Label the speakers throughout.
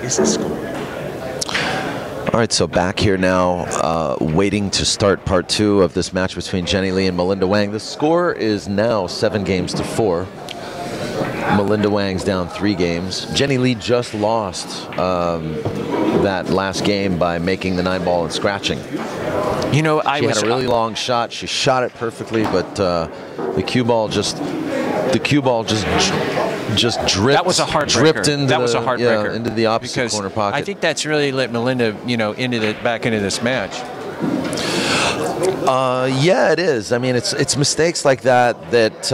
Speaker 1: is the score?
Speaker 2: All right, so back here now, waiting to start part 2 of this match between Jenny Lee and Melinda Huang. The score is now 7-4. Melinda Huang's down 3 games. Jenny Lee just lost that last game by making the 9-ball and scratching.
Speaker 1: You know,
Speaker 2: she had a really long shot. She shot it perfectly, but the cue ball just dripped.
Speaker 1: That was a heartbreaker.
Speaker 2: Into the opposite corner pocket.
Speaker 1: I think that's really let Melinda, you know, back into this match.
Speaker 2: Yeah, it is. I mean, it's mistakes like that that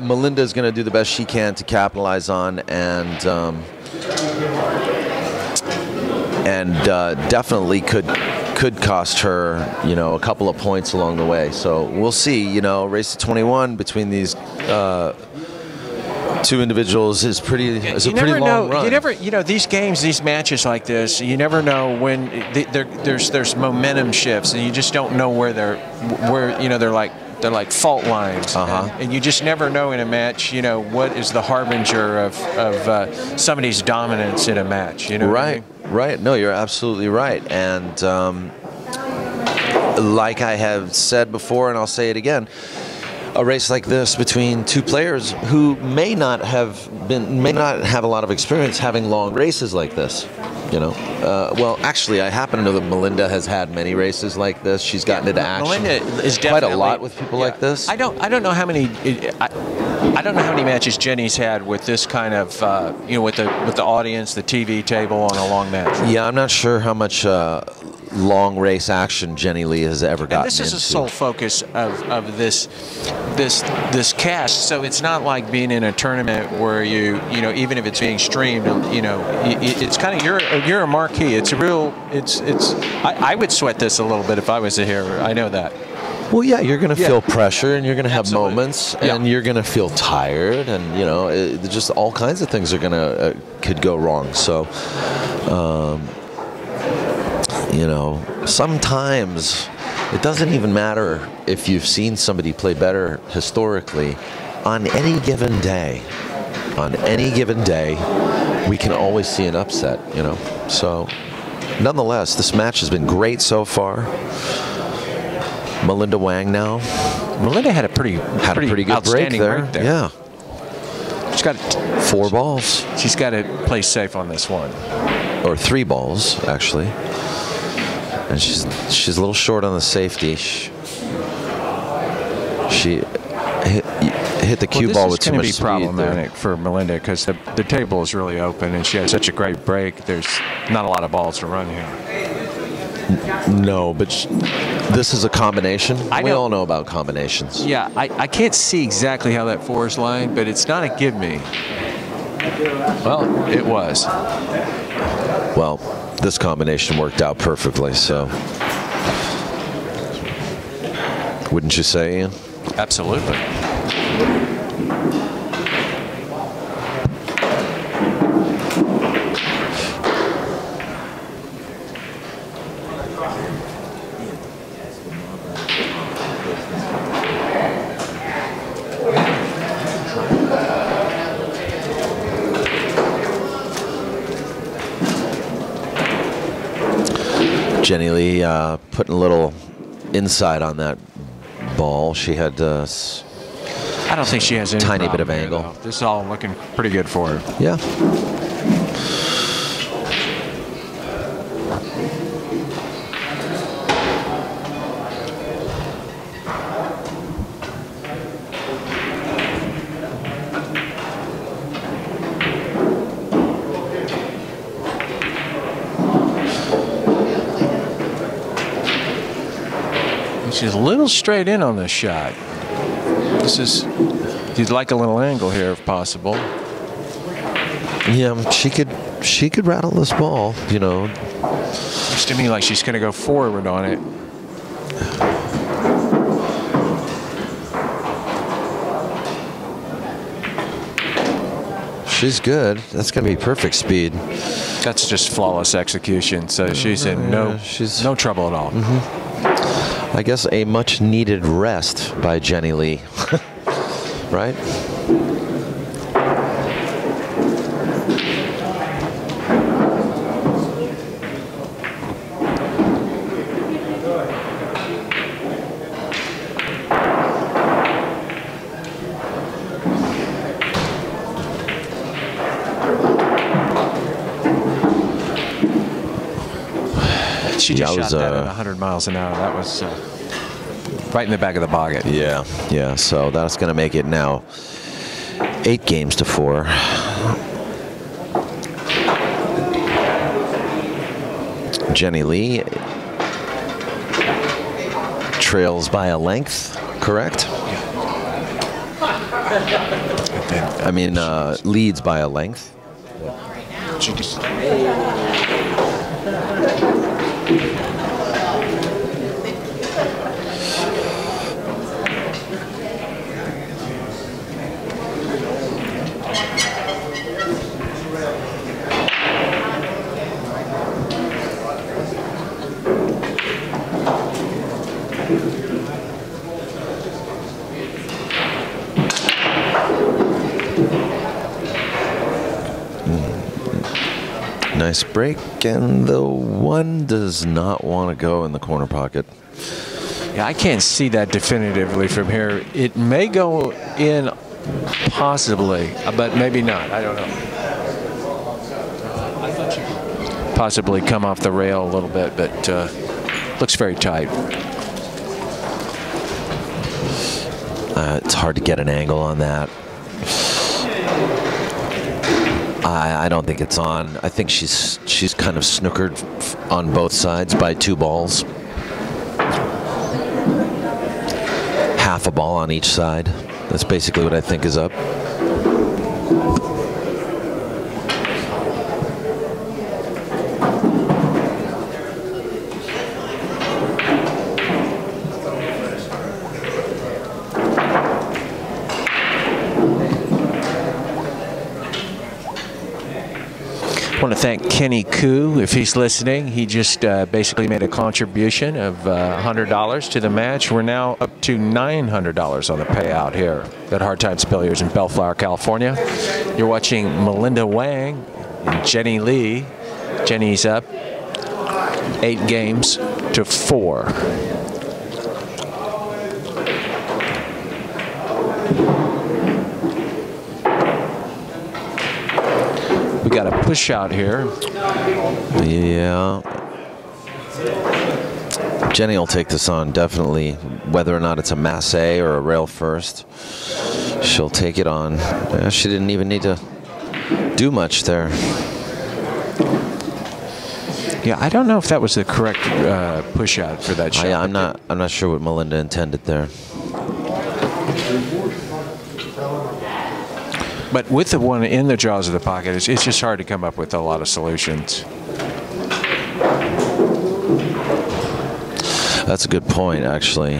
Speaker 2: Melinda is going to do the best she can to capitalize on, and definitely could cost her, you know, a couple of points along the way. So we'll see. You know, race to 21 between these 2 individuals is a pretty long run.
Speaker 1: You know, these games, these matches like this, you never know when there's momentum shifts, and you just don't know where they're like fault lines, and you just never know in a match, you know, what is the harbinger of somebody's dominance in a match. You know,
Speaker 2: right, right. No, you're absolutely right, and like I have said before, and I'll say it again. A race like this between 2 players who may not have a lot of experience having long races like this, you know. Well, actually, I happen to know that Melinda has had many races like this. She's gotten into action
Speaker 1: Melinda is
Speaker 2: quite a lot with people like this.
Speaker 1: I don't know how many I don't know how many matches Jenny's had with this kind of you know, with the audience, the TV table on a long match.
Speaker 2: Yeah, I'm not sure how much long race action Jenny Lee has ever gotten
Speaker 1: into. This is
Speaker 2: into.
Speaker 1: the sole focus of this cast, so it's not like being in a tournament where you know, even if it's being streamed, you know, it's kind of you're a marquee. It's a real I would sweat this a little bit if I was here. I know that.
Speaker 2: Well, yeah, you're going to feel pressure, and you're going to have moments, and you're going to feel tired, and you know, just all kinds of things are going to could go wrong. So, you know, sometimes it doesn't even matter if you've seen somebody play better historically. On any given day, we can always see an upset, you know. So, nonetheless, this match has been great so far. Melinda Huang now.
Speaker 1: Melinda had a pretty
Speaker 2: good break there. Yeah.
Speaker 1: She's got
Speaker 2: 4 balls.
Speaker 1: She's got to play safe on this one.
Speaker 2: Or 3 balls, actually. And she's a little short on the safety. She hit the cue ball with too much speed.
Speaker 1: This is going to be problematic for Melinda because the table is really open, and she had such a great break. There's not a lot of balls to run here.
Speaker 2: No, but this is a combination. We all know about combinations.
Speaker 1: Yeah, I can't see exactly how that 4 is lying, but it's not a give me. Well, it was.
Speaker 2: Well, this combination worked out perfectly, so. Wouldn't you say, Ian?
Speaker 1: Absolutely.
Speaker 2: Jenny Lee putting a little inside on that ball. She had
Speaker 1: I don't think she has any
Speaker 2: tiny bit of angle.
Speaker 1: Though. This is all looking pretty good for her.
Speaker 2: Yeah.
Speaker 1: She's a little straight in on this shot. You'd like a little angle here if possible.
Speaker 2: Yeah, she could rattle this ball, you know.
Speaker 1: Looks to me like she's going to go forward on it.
Speaker 2: She's good. That's going to be perfect speed.
Speaker 1: That's just flawless execution. So she's in no trouble at all.
Speaker 2: I guess a much-needed rest by Jenny Lee, right?
Speaker 1: She just shot that at 100 miles an hour. That was right in the back of the pocket.
Speaker 2: Yeah, yeah. So that's going to make it now 8 games to 4. Jenny Lee trails by a length, correct? I mean, leads by a length.
Speaker 1: She just
Speaker 2: Nice break, and the one does not want to go in the corner pocket.
Speaker 1: Yeah, I can't see that definitively from here. It may go in, possibly, but maybe not. I don't know. I thought she could possibly come off the rail a little bit, but looks very tight.
Speaker 2: It's hard to get an angle on that. I don't think it's on. I think she's kind of snookered on both sides by 2 balls. Half a ball on each side. That's basically what I think is up.
Speaker 1: I want to thank Kenny Koo, if he's listening. He just basically made a contribution of $100 to the match. We're now up to $900 on the payout here at Hard Times Billiards in Bellflower, California. You're watching Melinda Huang and Jenny Lee. Jenny's up 8 games to 4. We got a push out here.
Speaker 2: Yeah. Jenny will take this on, definitely. Whether or not it's a masse or a rail first, she'll take it on. Yeah, she didn't even need to do much there.
Speaker 1: Yeah, I don't know if that was the correct push out for that shot.
Speaker 2: I'm not sure what Melinda intended there.
Speaker 1: But with the one in the jaws of the pocket, it's just hard to come up with a lot of solutions.
Speaker 2: That's a good point, actually.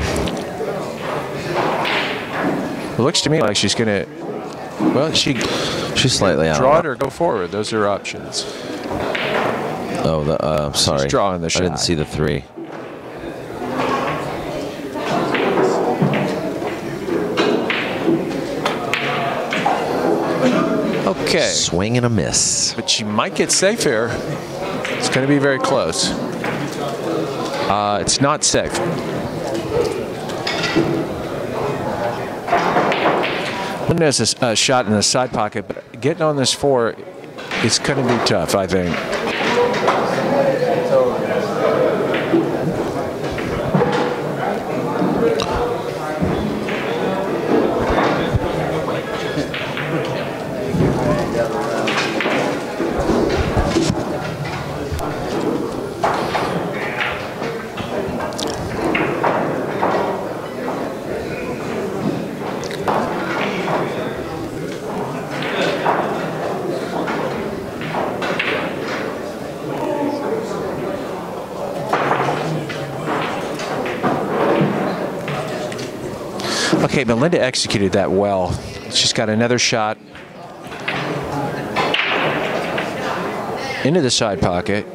Speaker 1: It looks to me like she's going to, well, she's
Speaker 2: slightly out.
Speaker 1: Draw it or go forward. Those are options.
Speaker 2: Oh, sorry.
Speaker 1: She's drawing the shot.
Speaker 2: I didn't see the 3.
Speaker 1: Okay.
Speaker 2: Swing and a miss.
Speaker 1: But she might get safe here. It's going to be very close. It's not safe. Linda has a shot in the side pocket, but getting on this 4 is going to be tough, I think. Okay, Melinda executed that well. She's got another shot into the side pocket.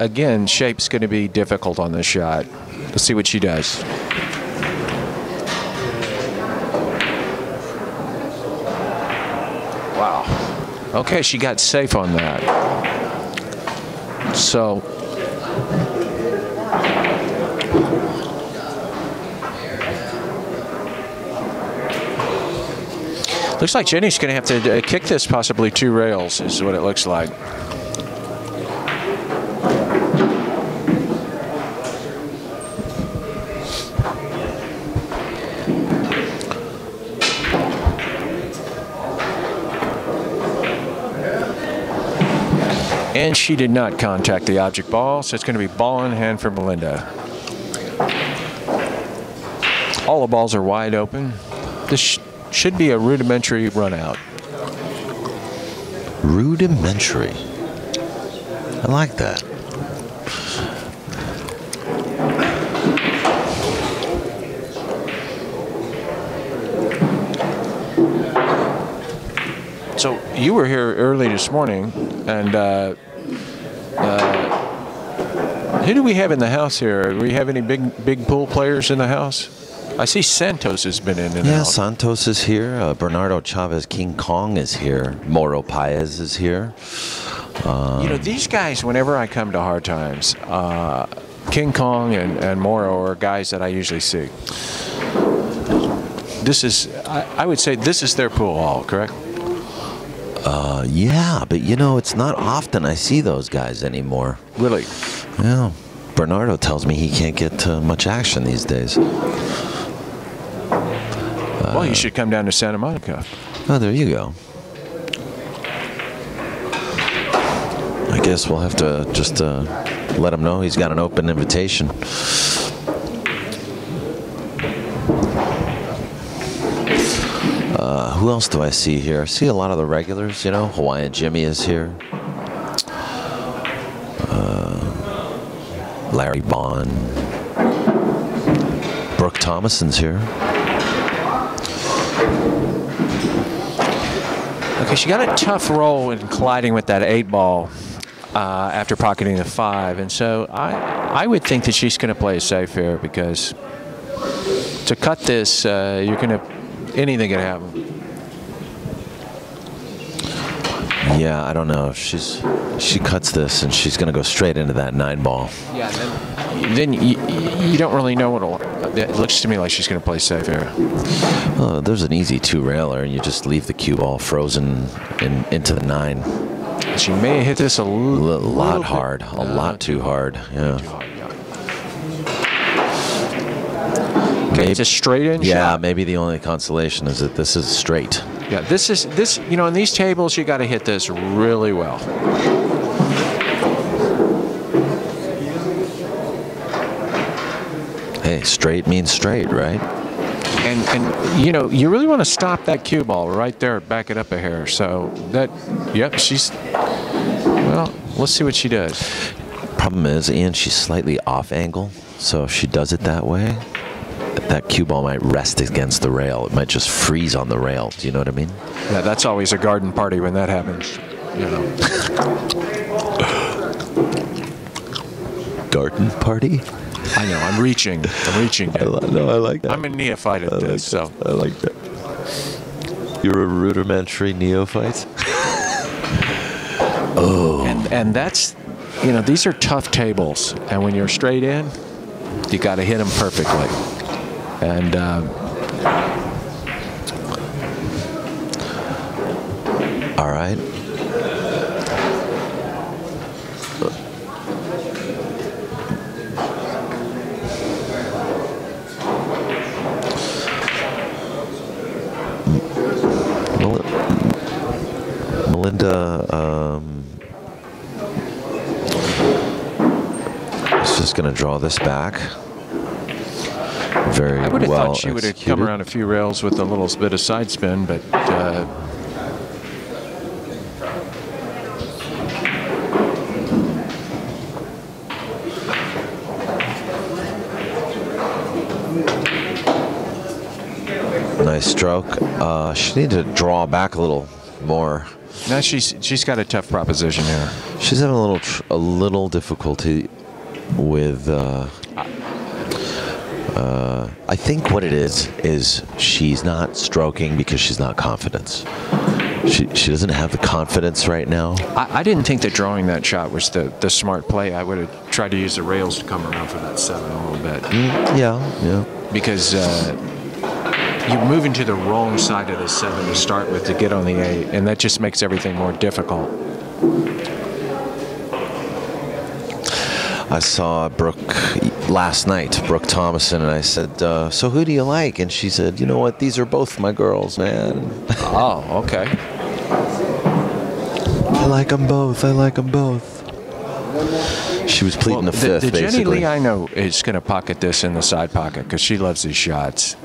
Speaker 1: Again, shape's going to be difficult on this shot. Let's see what she does. Wow. Okay, she got safe on that. So looks like Jenny's going to have to kick this possibly 2 rails is what it looks like. And she did not contact the object ball, so it's going to be ball in hand for Melinda. All the balls are wide open. This should be a rudimentary run out.
Speaker 2: Rudimentary. I like that.
Speaker 1: So you were here early this morning, and who do we have in the house here? Do we have any big pool players in the house? I see Santos has been in and
Speaker 2: Yeah,
Speaker 1: out.
Speaker 2: Santos is here. Bernardo Chavez King Kong is here. Moro Paez is here.
Speaker 1: You know, these guys, whenever I come to Hard Times, King Kong and Moro are guys that I usually see. This is, I would say this is their pool hall, correct?
Speaker 2: Yeah, but you know, it's not often I see those guys anymore.
Speaker 1: Really?
Speaker 2: Yeah. Bernardo tells me he can't get much action these days.
Speaker 1: Well, you should come down to Santa Monica.
Speaker 2: Oh, there you go. I guess we'll have to just let him know he's got an open invitation. Who else do I see here? I see a lot of the regulars, you know. Hawaiian Jimmy is here. Larry Bond. Brooke Thomason's here.
Speaker 1: Okay, she got a tough roll in colliding with that 8 ball after pocketing the 5, and so I would think that she's going to play safe here, because to cut this, you're going to, anything can happen.
Speaker 2: Yeah, I don't know if she cuts this and she's going to go straight into that 9 ball.
Speaker 1: Yeah, then you don't really know what'll. It looks to me like she's going to play safe here.
Speaker 2: There's an easy 2-railer, and you just leave the cue ball frozen into the 9.
Speaker 1: She may hit this a
Speaker 2: lot hard, a lot too hard. Yeah.
Speaker 1: Okay, it's a straight in
Speaker 2: Yeah,
Speaker 1: shot.
Speaker 2: maybe the only consolation is that this is straight.
Speaker 1: Yeah, this. You know, in these tables, you got to hit this really well.
Speaker 2: Hey, straight means straight, right?
Speaker 1: And you know, you really want to stop that cue ball right there, back it up a hair. So that, yep, she's. Well, let's see what she does.
Speaker 2: Problem is, Ian, she's slightly off angle, so if she does it that way, that cue ball might rest against the rail. It might just freeze on the rail. Do you know what I mean?
Speaker 1: Yeah, that's always a garden party when that happens. You know.
Speaker 2: Garden party?
Speaker 1: I know. I'm reaching.
Speaker 2: No, I like that.
Speaker 1: I'm a neophyte at this, so.
Speaker 2: I like that. You're a rudimentary neophyte? Oh.
Speaker 1: And that's, you know, these are tough tables, and when you're straight in, you got to hit them perfectly. And
Speaker 2: all right. Melinda is just going to draw this back. Very well.
Speaker 1: I would have thought she would have
Speaker 2: executed.
Speaker 1: come around a few rails with a little bit of side spin, but
Speaker 2: nice stroke. She needed to draw back a little more.
Speaker 1: now she's got a tough proposition here.
Speaker 2: She's having a little difficulty with. I think what it is she's not stroking because she's not confident. She doesn't have the confidence right now.
Speaker 1: I didn't think that drawing that shot was the smart play. I would have tried to use the rails to come around for that 7 a little bit.
Speaker 2: Yeah.
Speaker 1: Because you're moving to the wrong side of the 7 to start with to get on the 8, and that just makes everything more difficult.
Speaker 2: I saw Brooke last night, Brooke Thomason, and I said, so who do you like? And she said, you know what, these are both my girls, man.
Speaker 1: Oh, okay.
Speaker 2: I like them both. I like them both. She was pleading the fifth,
Speaker 1: the
Speaker 2: basically.
Speaker 1: Jenny Lee I know is going to pocket this in the side pocket because she loves these shots.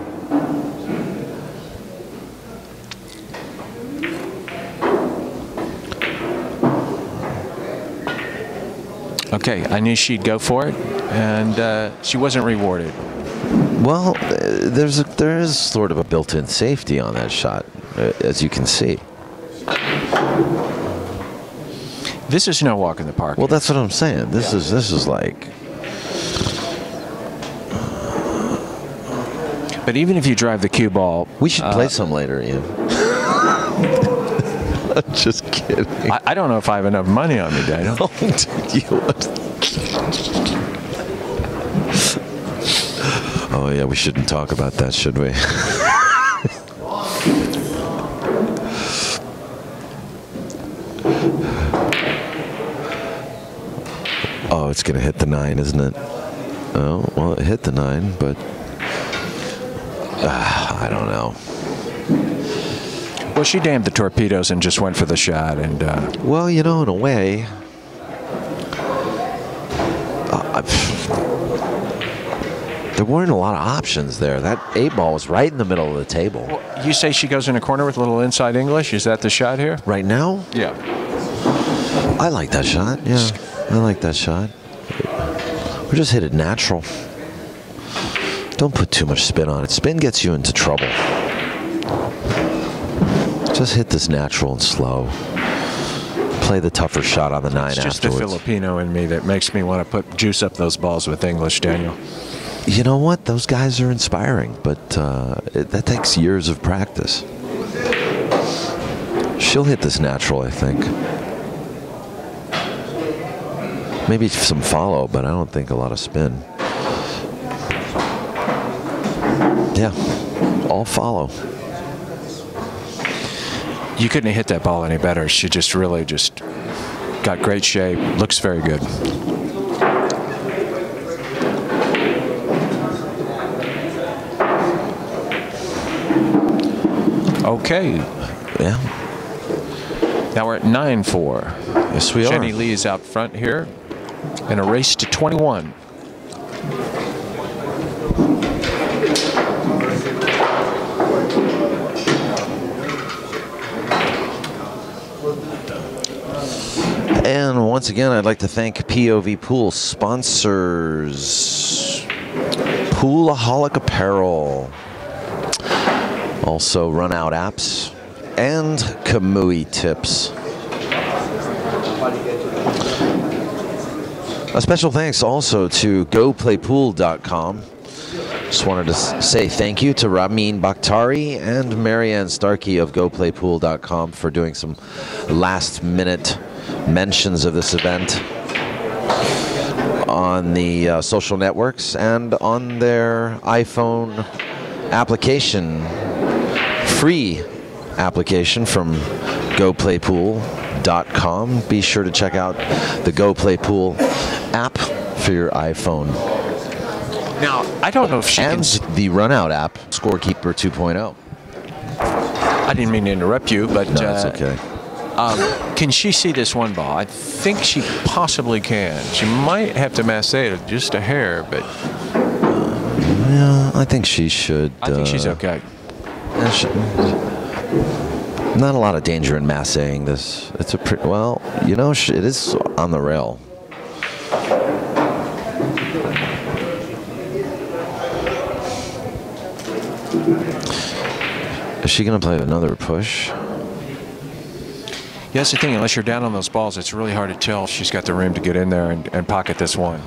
Speaker 1: Okay, I knew she'd go for it, and she wasn't rewarded.
Speaker 2: Well, there is sort of a built-in safety on that shot, as you can see.
Speaker 1: This is no walk in the park.
Speaker 2: Well, that's what I'm saying. This is like.
Speaker 1: But even if you drive the cue ball,
Speaker 2: we should play some later, Ian. Just kidding.
Speaker 1: I don't know if I have enough money on me, Daniel.
Speaker 2: Oh yeah, we shouldn't talk about that, should we? Oh, it's gonna hit the 9, isn't it? Oh, well, it hit the 9, but I don't know.
Speaker 1: Well, she damned the torpedoes and just went for the shot. And
Speaker 2: well, you know, in a way, there weren't a lot of options there. That 8-ball was right in the middle of the table.
Speaker 1: Well, you say she goes in a corner with a little inside English? Is that the shot here?
Speaker 2: Right now?
Speaker 1: Yeah.
Speaker 2: I like that shot. Yeah, I like that shot. Or just hit it natural. Don't put too much spin on it. Spin gets you into trouble. Just hit this natural and slow. Play the tougher shot on the 9
Speaker 1: it's just
Speaker 2: afterwards.
Speaker 1: the Filipino in me that makes me want to juice up those balls with English, Daniel.
Speaker 2: You know what? Those guys are inspiring, but that takes years of practice. She'll hit this natural, I think. Maybe some follow, but I don't think a lot of spin. Yeah, all follow.
Speaker 1: You couldn't have hit that ball any better. She just really just got great shape. Looks very good. Okay.
Speaker 2: Yeah.
Speaker 1: Now we're at 9-4.
Speaker 2: Yes, we are.
Speaker 1: Jenny Lee is out front here in a race to 21.
Speaker 2: And once again, I'd like to thank POVPOOL sponsors. Poolaholic Apparel. Also Run Out Apps and Kamui Tips. A special thanks also to GoPlayPool.com. Just wanted to say thank you to Ramin Bakhtari and Marianne Starkey of GoPlayPool.com for doing some last-minute mentions of this event on the social networks and on their iPhone application, free application from GoPlayPool.com. Be sure to check out the GoPlayPool app for your iPhone.
Speaker 1: Now, I don't know if she
Speaker 2: and
Speaker 1: can...
Speaker 2: the Runout app, Scorekeeper 2.0.
Speaker 1: I didn't mean to interrupt you, but...
Speaker 2: No, it's okay.
Speaker 1: Can she see this one ball? I think she possibly can. She might have to masse it just a hair, but...
Speaker 2: yeah, I think she should...
Speaker 1: I think she's okay.
Speaker 2: Not a lot of danger in masseing this. It's a pretty... Well, you know, it is on the rail. Is she going to play another push?
Speaker 1: Yeah, that's the thing. Unless you're down on those balls, it's really hard to tell if she's got the room to get in there and pocket this one.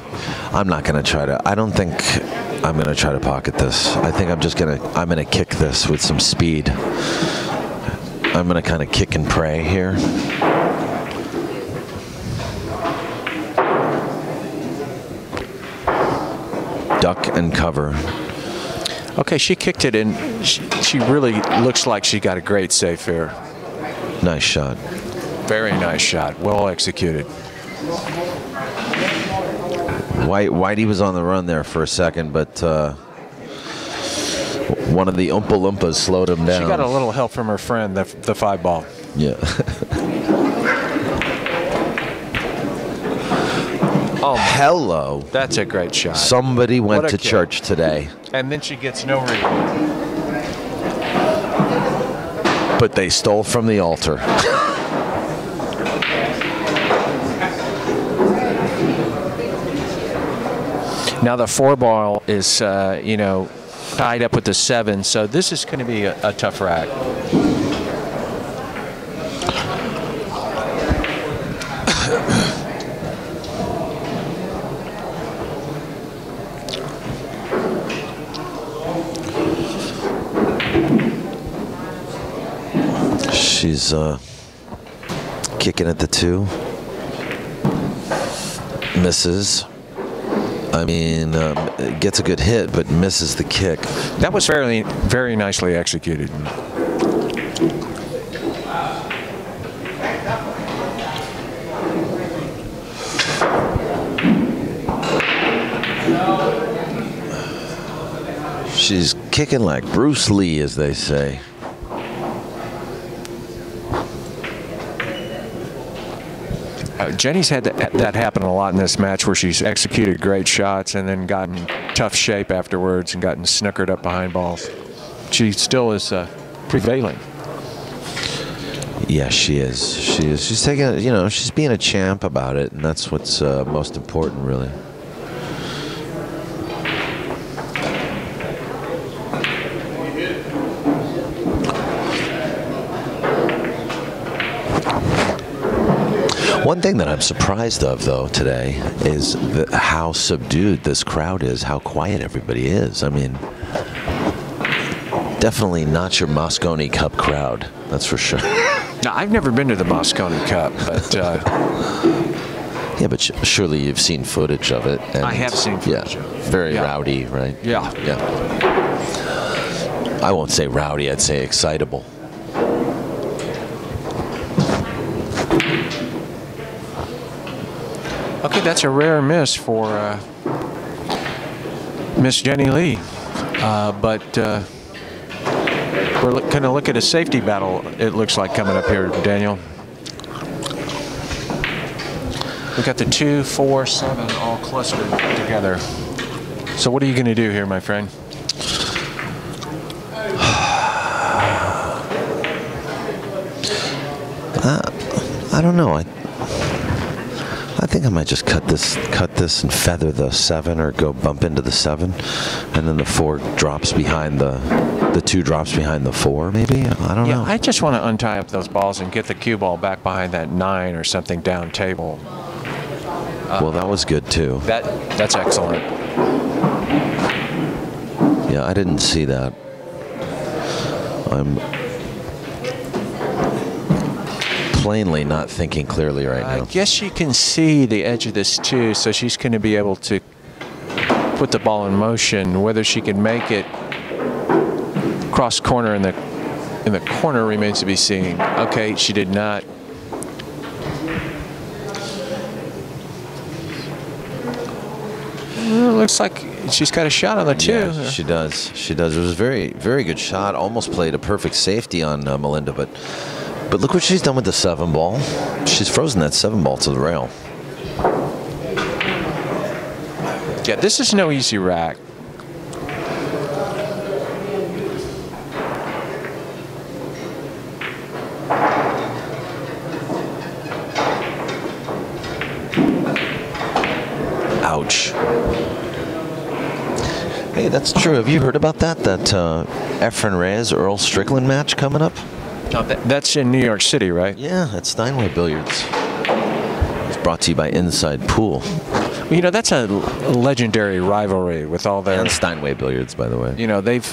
Speaker 2: I'm not going to try to. I don't think I'm going to try to pocket this. I think I'm just going to. I'm going to kick this with some speed. I'm going to kind of kick and pray here. Duck and cover.
Speaker 1: Okay, she kicked it in. She really looks like she got a great save here.
Speaker 2: Nice shot.
Speaker 1: Very nice shot. Well executed.
Speaker 2: Whitey was on the run there for a second, but one of the Oompa Loompas slowed him down.
Speaker 1: She got a little help from her friend, the 5-ball.
Speaker 2: Yeah.
Speaker 1: Oh,
Speaker 2: hello.
Speaker 1: That's a great shot.
Speaker 2: Somebody went to church today.
Speaker 1: And then she gets no reward.
Speaker 2: But they stole from the altar.
Speaker 1: Now the 4-ball is, you know, tied up with the 7, so this is going to be a tough rack.
Speaker 2: She's kicking at the 2. Misses. I mean, gets a good hit, but misses the kick.
Speaker 1: That was very nicely executed.
Speaker 2: She's kicking like Bruce Lee, as they say.
Speaker 1: Jenny's had that happen a lot in this match, where she's executed great shots and then gotten tough shape afterwards and gotten snookered up behind balls. She still is prevailing.
Speaker 2: Yeah, she is. She is. She's taking it, you know, she's being a champ about it, and that's what's most important, really. One thing that I'm surprised of, though, today is how subdued this crowd is, how quiet everybody is. I mean, definitely not your Moscone Cup crowd, that's for sure.
Speaker 1: Now, I've never been to the Moscone Cup, but...
Speaker 2: yeah, but surely you've seen footage of it. And
Speaker 1: I have seen footage of it.
Speaker 2: Very rowdy, right?
Speaker 1: Yeah.
Speaker 2: Yeah. I won't say rowdy, I'd say excitable.
Speaker 1: Okay, that's a rare miss for Miss Jenny Lee, but we're going to look at a safety battle, it looks like, coming up here, Daniel. We've got the 2, 4, 7 all clustered together. So what are you going to do here, my friend?
Speaker 2: I don't know. I think I might just cut this and feather the 7, or go bump into the 7, and then the 4 drops behind the 2 drops behind the 4, maybe. I don't know.
Speaker 1: I just want to untie up those balls and get the cue ball back behind that 9 or something down table.
Speaker 2: Well, that was good too.
Speaker 1: That's excellent.
Speaker 2: Yeah, I didn't see that. I'm plainly not thinking clearly right now.
Speaker 1: I guess you can see the edge of this too, so she's going to be able to put the ball in motion. Whether she can make it cross corner in the corner remains to be seen. Okay, she did not. Well, it looks like she's got a shot on the 2.
Speaker 2: Yeah, she does. She does. It was a very, very good shot. Almost played a perfect safety on Melinda, but look what she's done with the 7 ball. She's frozen that 7 ball to the rail.
Speaker 1: Yeah, this is no easy rack.
Speaker 2: Ouch. Hey, that's true. Have you heard about that Efren Reyes Earl Strickland match coming up?
Speaker 1: No, that's in New York City, right?
Speaker 2: Yeah, at Steinway Billiards. It's brought to you by Inside Pool.
Speaker 1: Well, you know, that's a legendary rivalry with all their...
Speaker 2: And Steinway Billiards, by the way.
Speaker 1: You know, they've...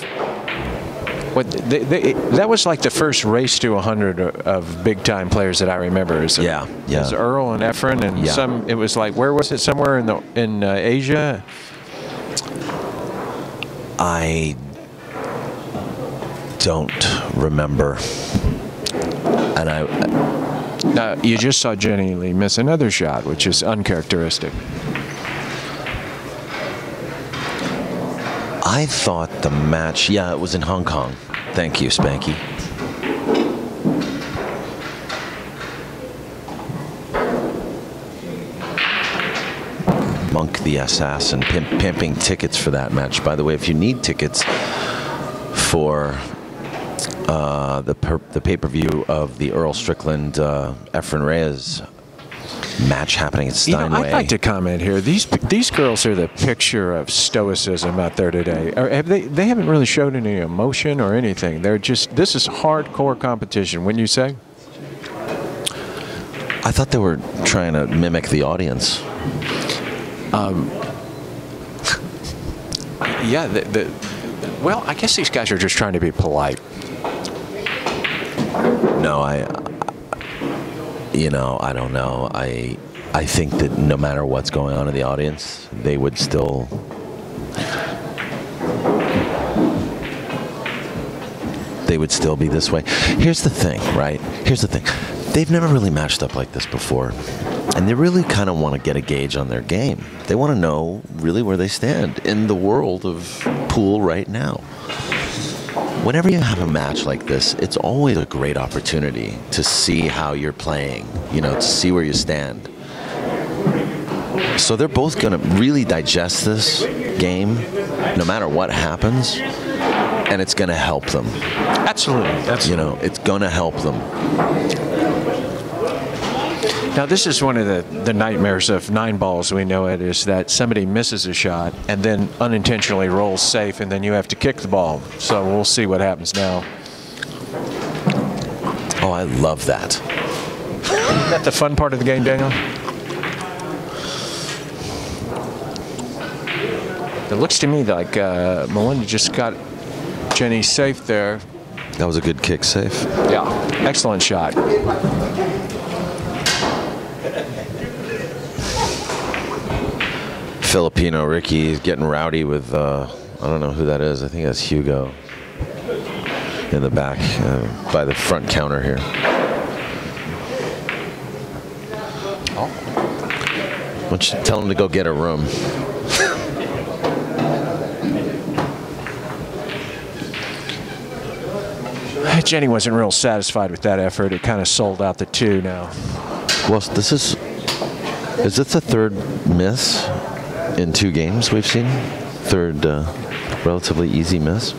Speaker 1: that was like the first race to 100 of big-time players that I remember. It was Earl and Efren, and it was like, where was it? Somewhere in Asia?
Speaker 2: I don't remember. And
Speaker 1: now, you just saw Jenny Lee miss another shot, which is uncharacteristic.
Speaker 2: I thought the match, it was in Hong Kong. Thank you, Spanky. the SS and pimping tickets for that match. By the way, if you need tickets for the pay-per-view of the Earl Strickland Efren Reyes match happening at Steinway.
Speaker 1: I'd like to comment here. These girls are the picture of stoicism out there today. They haven't really showed any emotion or anything. They're just, this is hardcore competition, wouldn't you say?
Speaker 2: I thought they were trying to mimic the audience.
Speaker 1: Yeah, well, I guess these guys are just trying to be polite.
Speaker 2: No, I don't know. I think that no matter what's going on in the audience, they would still be this way. Here's the thing, right? Here's the thing. They've never really matched up like this before, and they really kind of want to get a gauge on their game. They want to know really where they stand in the world of pool right now. Whenever you have a match like this, it's always a great opportunity to see how you're playing, to see where you stand. So they're both going to really digest this game, no matter what happens, and it's going to help them.
Speaker 1: Absolutely.
Speaker 2: It's going to help them.
Speaker 1: Now, this is one of the nightmares of 9 balls, we know it, is that somebody misses a shot and then unintentionally rolls safe, and then you have to kick the ball. So we'll see what happens now.
Speaker 2: Oh, I love that.
Speaker 1: Isn't that the fun part of the game, Daniel? It looks to me like Melinda just got Jenny safe there.
Speaker 2: That was a good kick safe.
Speaker 1: Yeah, excellent shot.
Speaker 2: Filipino Ricky is getting rowdy with, I don't know who that is. I think that's Hugo in the back by the front counter here.
Speaker 1: Oh.
Speaker 2: Why don't you tell him to go get a room?
Speaker 1: Jenny wasn't real satisfied with that effort. It kind of sold out the 2 now.
Speaker 2: Well, is this the third miss in 2 games we've seen? Third relatively easy miss?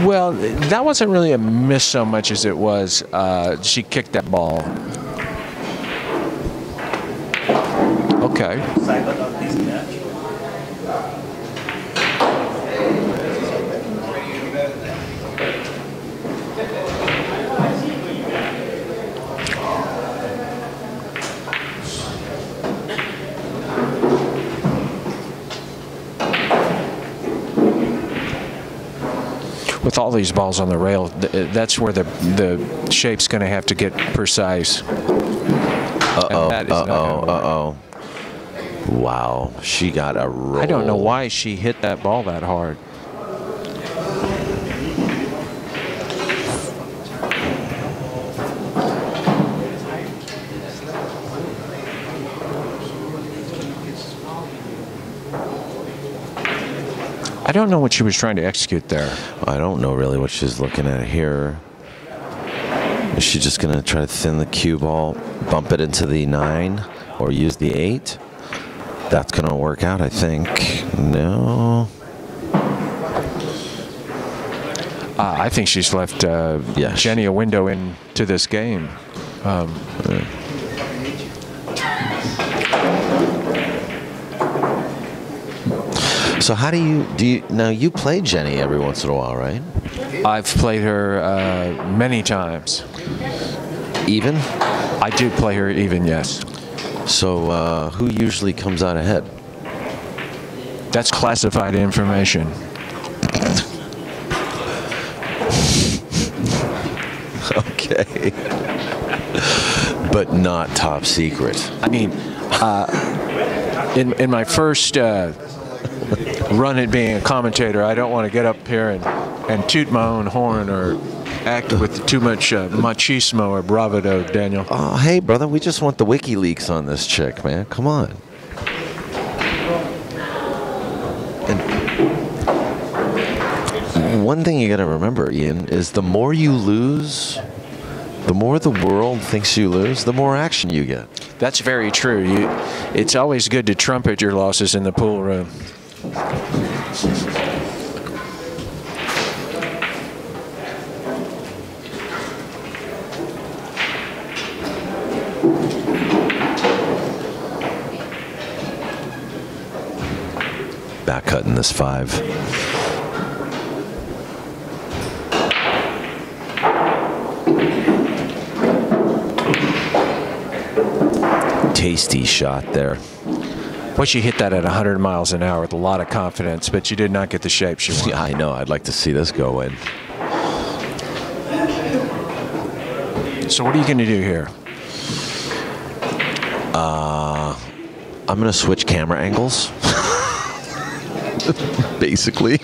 Speaker 1: Well, that wasn't really a miss so much as it was she kicked that ball. Okay. With all these balls on the rail, that's where the shape's going to have to get precise.
Speaker 2: Uh-oh. Wow, she got a roll.
Speaker 1: I don't know why she hit that ball that hard. I don't know what she was trying to execute there.
Speaker 2: I don't know really what she's looking at here. Is she just going to try to thin the cue ball, bump it into the 9, or use the 8? That's going to work out, I think. No.
Speaker 1: I think she's left Jenny a window into this game.
Speaker 2: So how do you now you play Jenny every once in a while, right?
Speaker 1: I've played her many times.
Speaker 2: Even?
Speaker 1: I do play her even, yes.
Speaker 2: So who usually comes out ahead?
Speaker 1: That's classified information.
Speaker 2: Okay. But not top secret.
Speaker 1: I mean, in my first run at being a commentator, I don't want to get up here and toot my own horn or act with too much machismo or bravado, Daniel.
Speaker 2: Oh, hey, brother, we just want the WikiLeaks on this chick, man. Come on. And one thing you got to remember, Ian, is the more you lose, the more the world thinks you lose, the more action you get.
Speaker 1: That's very true. It's always good to trumpet your losses in the pool room.
Speaker 2: Back cut in this 5. Tasty shot there.
Speaker 1: Well, she hit that at 100 miles an hour with a lot of confidence, but you did not get the shape she wanted.
Speaker 2: Yeah, I know. I'd like to see this go in.
Speaker 1: So what are you going to do here?
Speaker 2: I'm going to switch camera angles. Basically.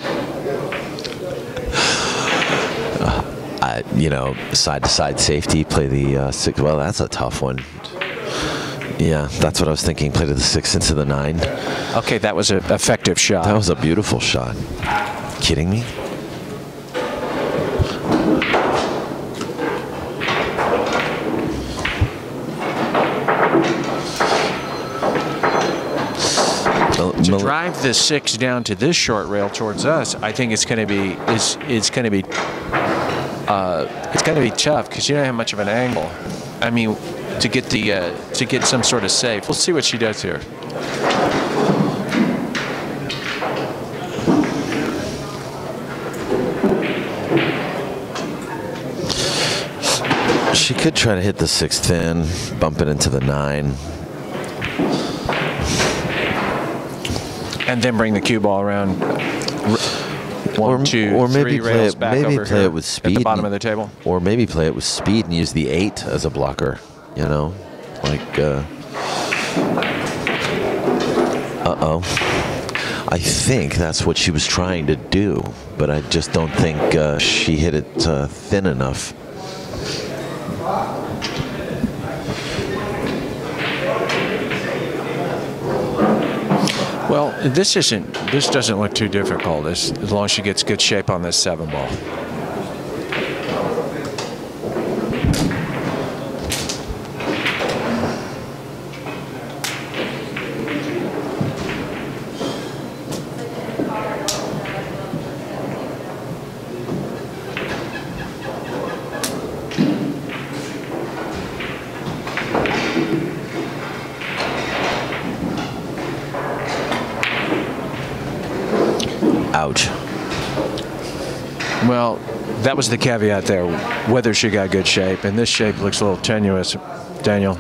Speaker 2: You know, side-to-side safety, play the 6. Well, that's a tough one. Yeah, that's what I was thinking. Play to the 6 into the 9.
Speaker 1: Okay, that was an effective shot.
Speaker 2: That was a beautiful shot. Kidding me?
Speaker 1: To drive the 6 down to this short rail towards us, I think it's going to be it's going to be tough because you don't have much of an angle. I mean, to get some sort of safe. We'll see what she does here.
Speaker 2: She could try to hit the 6 thin, bump it into the 9.
Speaker 1: And then bring the cue ball around. One, two,
Speaker 2: or maybe
Speaker 1: three rails back over
Speaker 2: play
Speaker 1: here
Speaker 2: it with speed
Speaker 1: at the bottom of the table.
Speaker 2: Or maybe play it with speed and use the 8 as a blocker. You know, like. I think that's what she was trying to do, but I just don't think she hit it thin enough.
Speaker 1: Well, this doesn't look too difficult as long as she gets good shape on this 7 ball.
Speaker 2: Ouch.
Speaker 1: Well, that was the caveat there, whether she got good shape, and this shape looks a little tenuous, Daniel.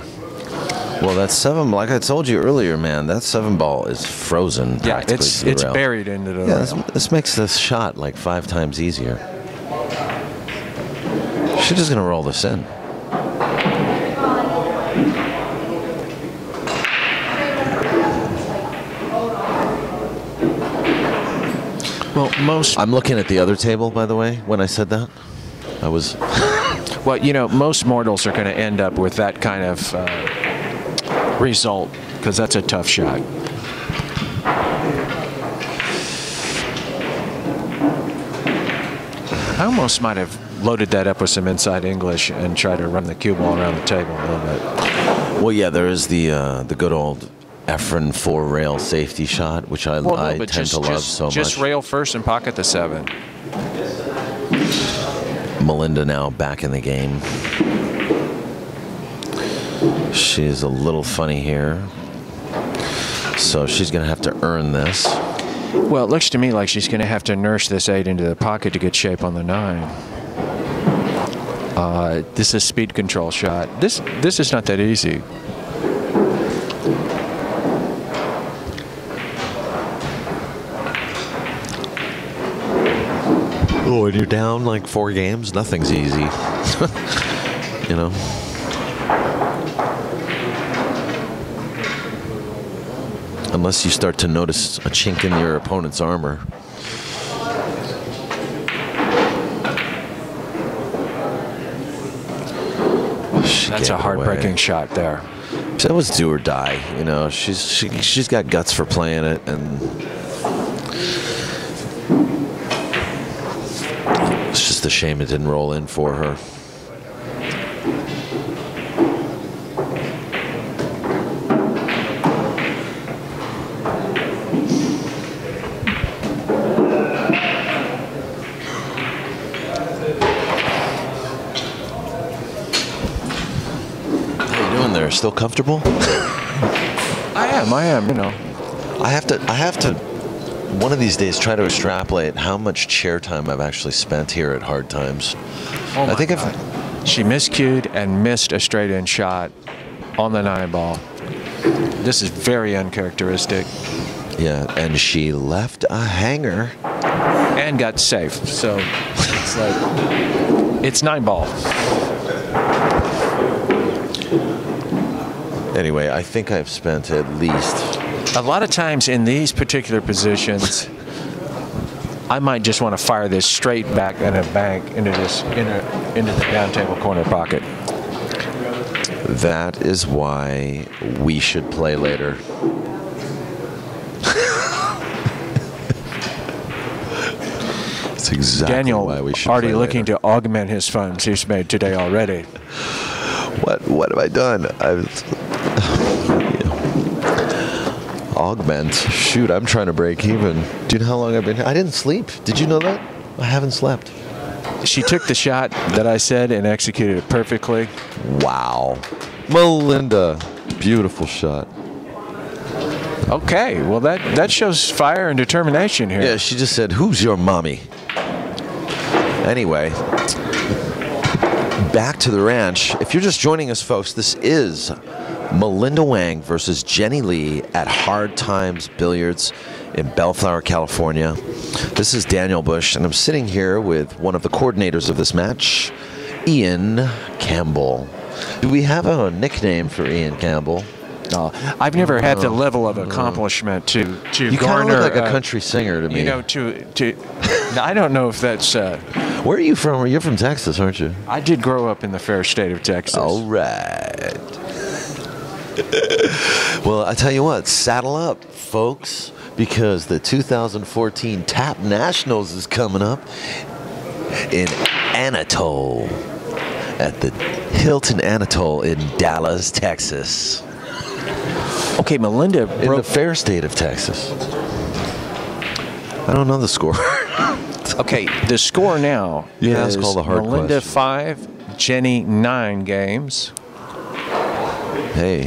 Speaker 2: Well, that 7, like I told you earlier, man, that 7 ball is frozen.
Speaker 1: Yeah, it's buried into the rail.
Speaker 2: This makes this shot like 5 times easier. She's just gonna roll this in.
Speaker 1: Well,
Speaker 2: I'm looking at the other table, by the way, when I said that. I was...
Speaker 1: Well, you know, most mortals are going to end up with that kind of result because that's a tough shot. I almost might have loaded that up with some inside English and tried to run the cue ball around the table a little bit.
Speaker 2: Well, yeah, there is the good old Efren 4-rail safety shot, which I tend to love so much.
Speaker 1: Just rail first and pocket the 7.
Speaker 2: Melinda now back in the game. She's a little funny here. So she's going to have to earn this.
Speaker 1: Well, it looks to me like she's going to have to nurse this 8 into the pocket to get shape on the 9. This is a speed control shot. This is not that easy.
Speaker 2: Oh, and you're down like 4 games? Nothing's easy. You know? Unless you start to notice a chink in your opponent's armor.
Speaker 1: That's a heartbreaking shot there.
Speaker 2: That was do or die. You know, she's got guts for playing it, and it's just a shame it didn't roll in for her. still comfortable?
Speaker 1: I am, you know.
Speaker 2: I have to one of these days try to extrapolate how much chair time I've actually spent here at Hard Times.
Speaker 1: Oh my God. She miscued and missed a straight-in shot on the 9-ball. This is very uncharacteristic.
Speaker 2: Yeah, and she left a hanger.
Speaker 1: And got safe. So it's like, it's 9-ball.
Speaker 2: Anyway, I think I've spent at least...
Speaker 1: A lot of times in these particular positions, I might just want to fire this straight back in a bank into the down table corner pocket.
Speaker 2: That is why we should play later. That's exactly
Speaker 1: Daniel
Speaker 2: why we should
Speaker 1: already
Speaker 2: play
Speaker 1: looking
Speaker 2: later.
Speaker 1: to augment his funds he's made today already.
Speaker 2: What have I done? Augment. Shoot, I'm trying to break even. Do you know how long I've been here? I didn't sleep. Did you know that? I haven't slept.
Speaker 1: She took the shot that I said and executed it perfectly.
Speaker 2: Wow. Melinda. Beautiful shot.
Speaker 1: Okay, well that shows fire and determination here.
Speaker 2: Yeah, she just said, "Who's your mommy?" Anyway, back to the ranch. If you're just joining us, folks, this is Melinda Huang versus Jenny Lee at Hard Times Billiards in Bellflower, California. This is Daniel Busch, and I'm sitting here with one of the coordinators of this match, Ian Campbell. Do we have a nickname for Ian Campbell?
Speaker 1: No, I've never had the level of accomplishment to
Speaker 2: You kind of look like a country singer to me.
Speaker 1: You know, I don't know if that's.
Speaker 2: Where are you from? You're from Texas, aren't you?
Speaker 1: I did grow up in the fair state of Texas.
Speaker 2: All right. Well, I tell you what, saddle up, folks, because the 2014 TAP Nationals is coming up in Anatole, at the Hilton Anatole in Dallas, Texas.
Speaker 1: Okay, Melinda broke
Speaker 2: in the fair state of Texas. I don't know the score.
Speaker 1: Okay, the score now is
Speaker 2: it's called a hard
Speaker 1: Melinda
Speaker 2: question.
Speaker 1: 5, Jenny 9 games.
Speaker 2: Hey,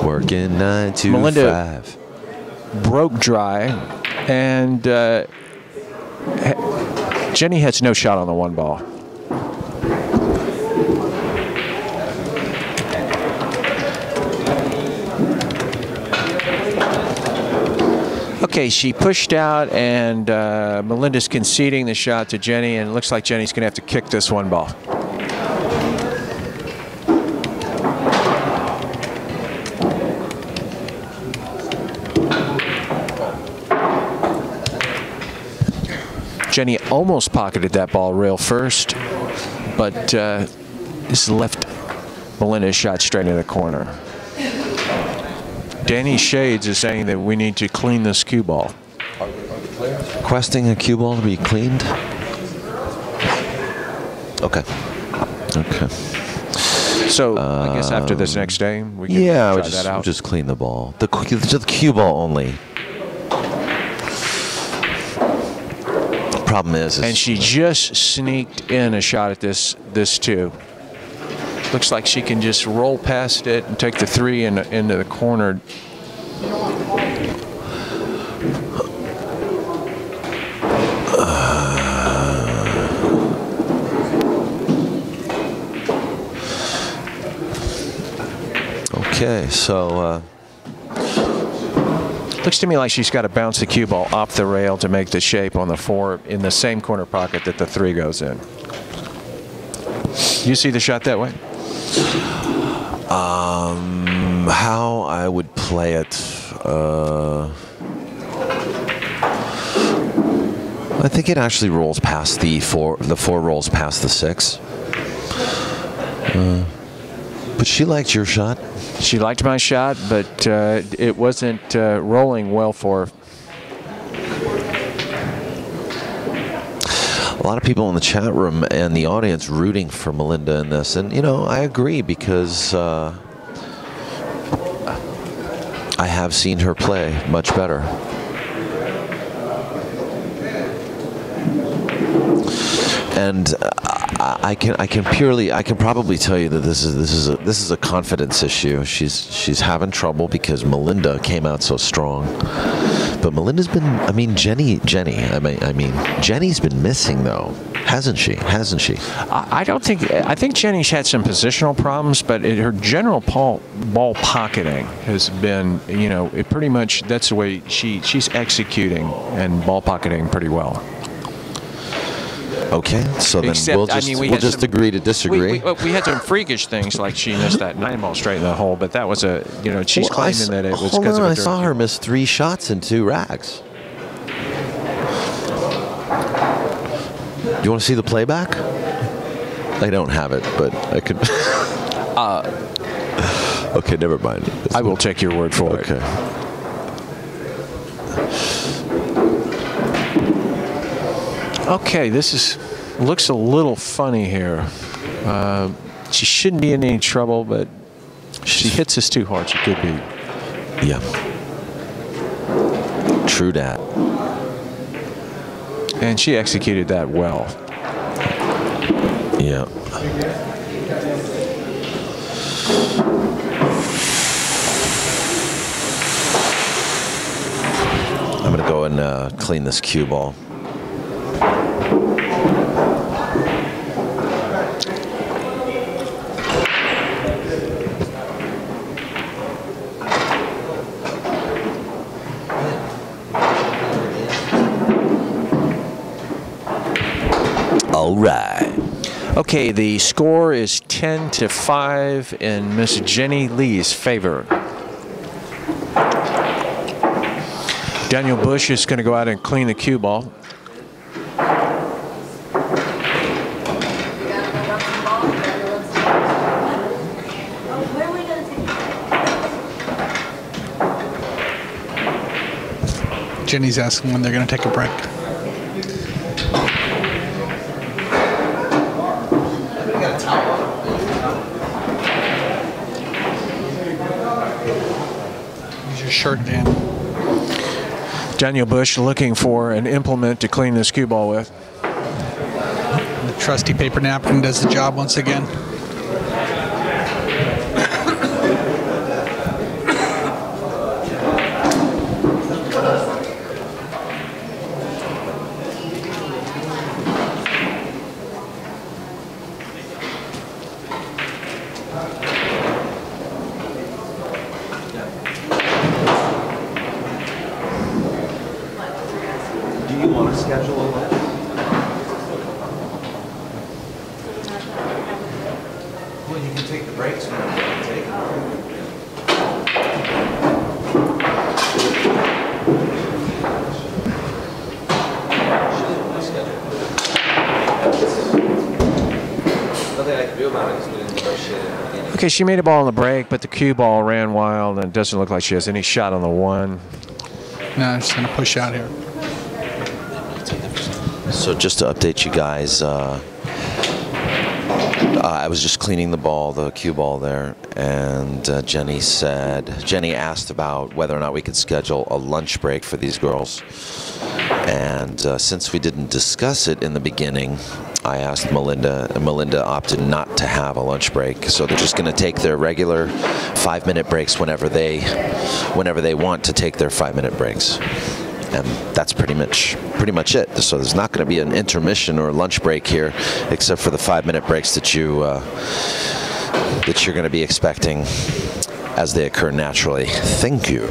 Speaker 2: working 9 to
Speaker 1: Melinda
Speaker 2: 5.
Speaker 1: Broke dry, and Jenny has no shot on the 1-ball. Okay, she pushed out, and Melinda's conceding the shot to Jenny, and it looks like Jenny's going to have to kick this 1-ball. Jenny almost pocketed that ball rail first, but this left Melinda's shot straight in the corner. Danny Shades is saying that we need to clean this cue ball.
Speaker 2: Requesting a cue ball to be cleaned? Okay. Okay.
Speaker 1: So I guess after this next game, we can try that out.
Speaker 2: We'll just clean the ball. The cue ball only. Problem is,
Speaker 1: and she just sneaked in a shot at this too. Looks like she can just roll past it and take the 3 into the corner.
Speaker 2: Okay, so
Speaker 1: looks to me like she's got to bounce the cue ball off the rail to make the shape on the 4 in the same corner pocket that the 3 goes in. You see the shot that way?
Speaker 2: How I would play it, I think it actually rolls past the 4. The 4 rolls past the 6. But she liked your shot.
Speaker 1: She liked my shot, but it wasn't rolling well for her.
Speaker 2: A lot of people in the chat room and the audience rooting for Melinda in this, and you know, I agree, because I have seen her play much better. And I can probably tell you that this is a confidence issue. She's having trouble because Melinda came out so strong. But Melinda's been, I mean, Jenny's been missing though, hasn't she?
Speaker 1: I think Jenny's had some positional problems, but her general ball pocketing has been, you know, it pretty much, that's the way she's executing and ball pocketing pretty well.
Speaker 2: Okay, so then we'll just agree to disagree.
Speaker 1: We had some freakish things, like she missed that 9-ball straight in the hole, but that was she's claiming that it was because of a
Speaker 2: I saw her miss 3 shots in 2 rags. Do you want to see the playback? I don't have it, but I could. Okay, never mind.
Speaker 1: I will take your word for it.
Speaker 2: Okay.
Speaker 1: Okay, looks a little funny here. She shouldn't be in any trouble, but she hits us too hard. She could be.
Speaker 2: Yeah. True that.
Speaker 1: And she executed that well.
Speaker 2: Yeah. I'm going to go and clean this cue ball. All right.
Speaker 1: Okay, the score is 10-5 in Miss Jenny Lee's favor. Daniel Busch is going to go out and clean the cue ball.
Speaker 3: Jenny's asking when they're going to take a break. Use your shirt, Dan.
Speaker 1: Daniel Busch looking for an implement to clean this cue ball with.
Speaker 3: The trusty paper napkin does the job once again.
Speaker 1: Okay, she made a ball on the break, but the cue ball ran wild, and it doesn't look like she has any shot on the 1.
Speaker 3: No, she's going to push out here.
Speaker 2: So just to update you guys, I was just cleaning the ball, the cue ball there, and Jenny asked about whether or not we could schedule a lunch break for these girls. And since we didn't discuss it in the beginning, I asked Melinda, and Melinda opted not to have a lunch break. So they're just going to take their regular 5-minute breaks whenever they want to take their 5-minute breaks. And that's pretty much it. So there's not going to be an intermission or a lunch break here, except for the 5-minute breaks that you're going to be expecting as they occur naturally. Thank you.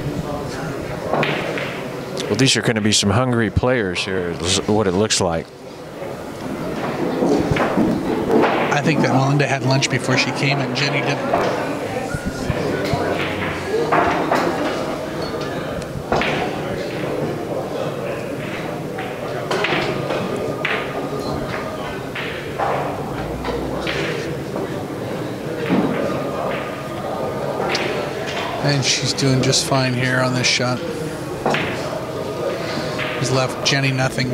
Speaker 1: Well, these are going to be some hungry players here, is what it looks like.
Speaker 3: I think that Melinda had lunch before she came and Jenny didn't. And she's doing just fine here on this shot. He's left Jenny nothing.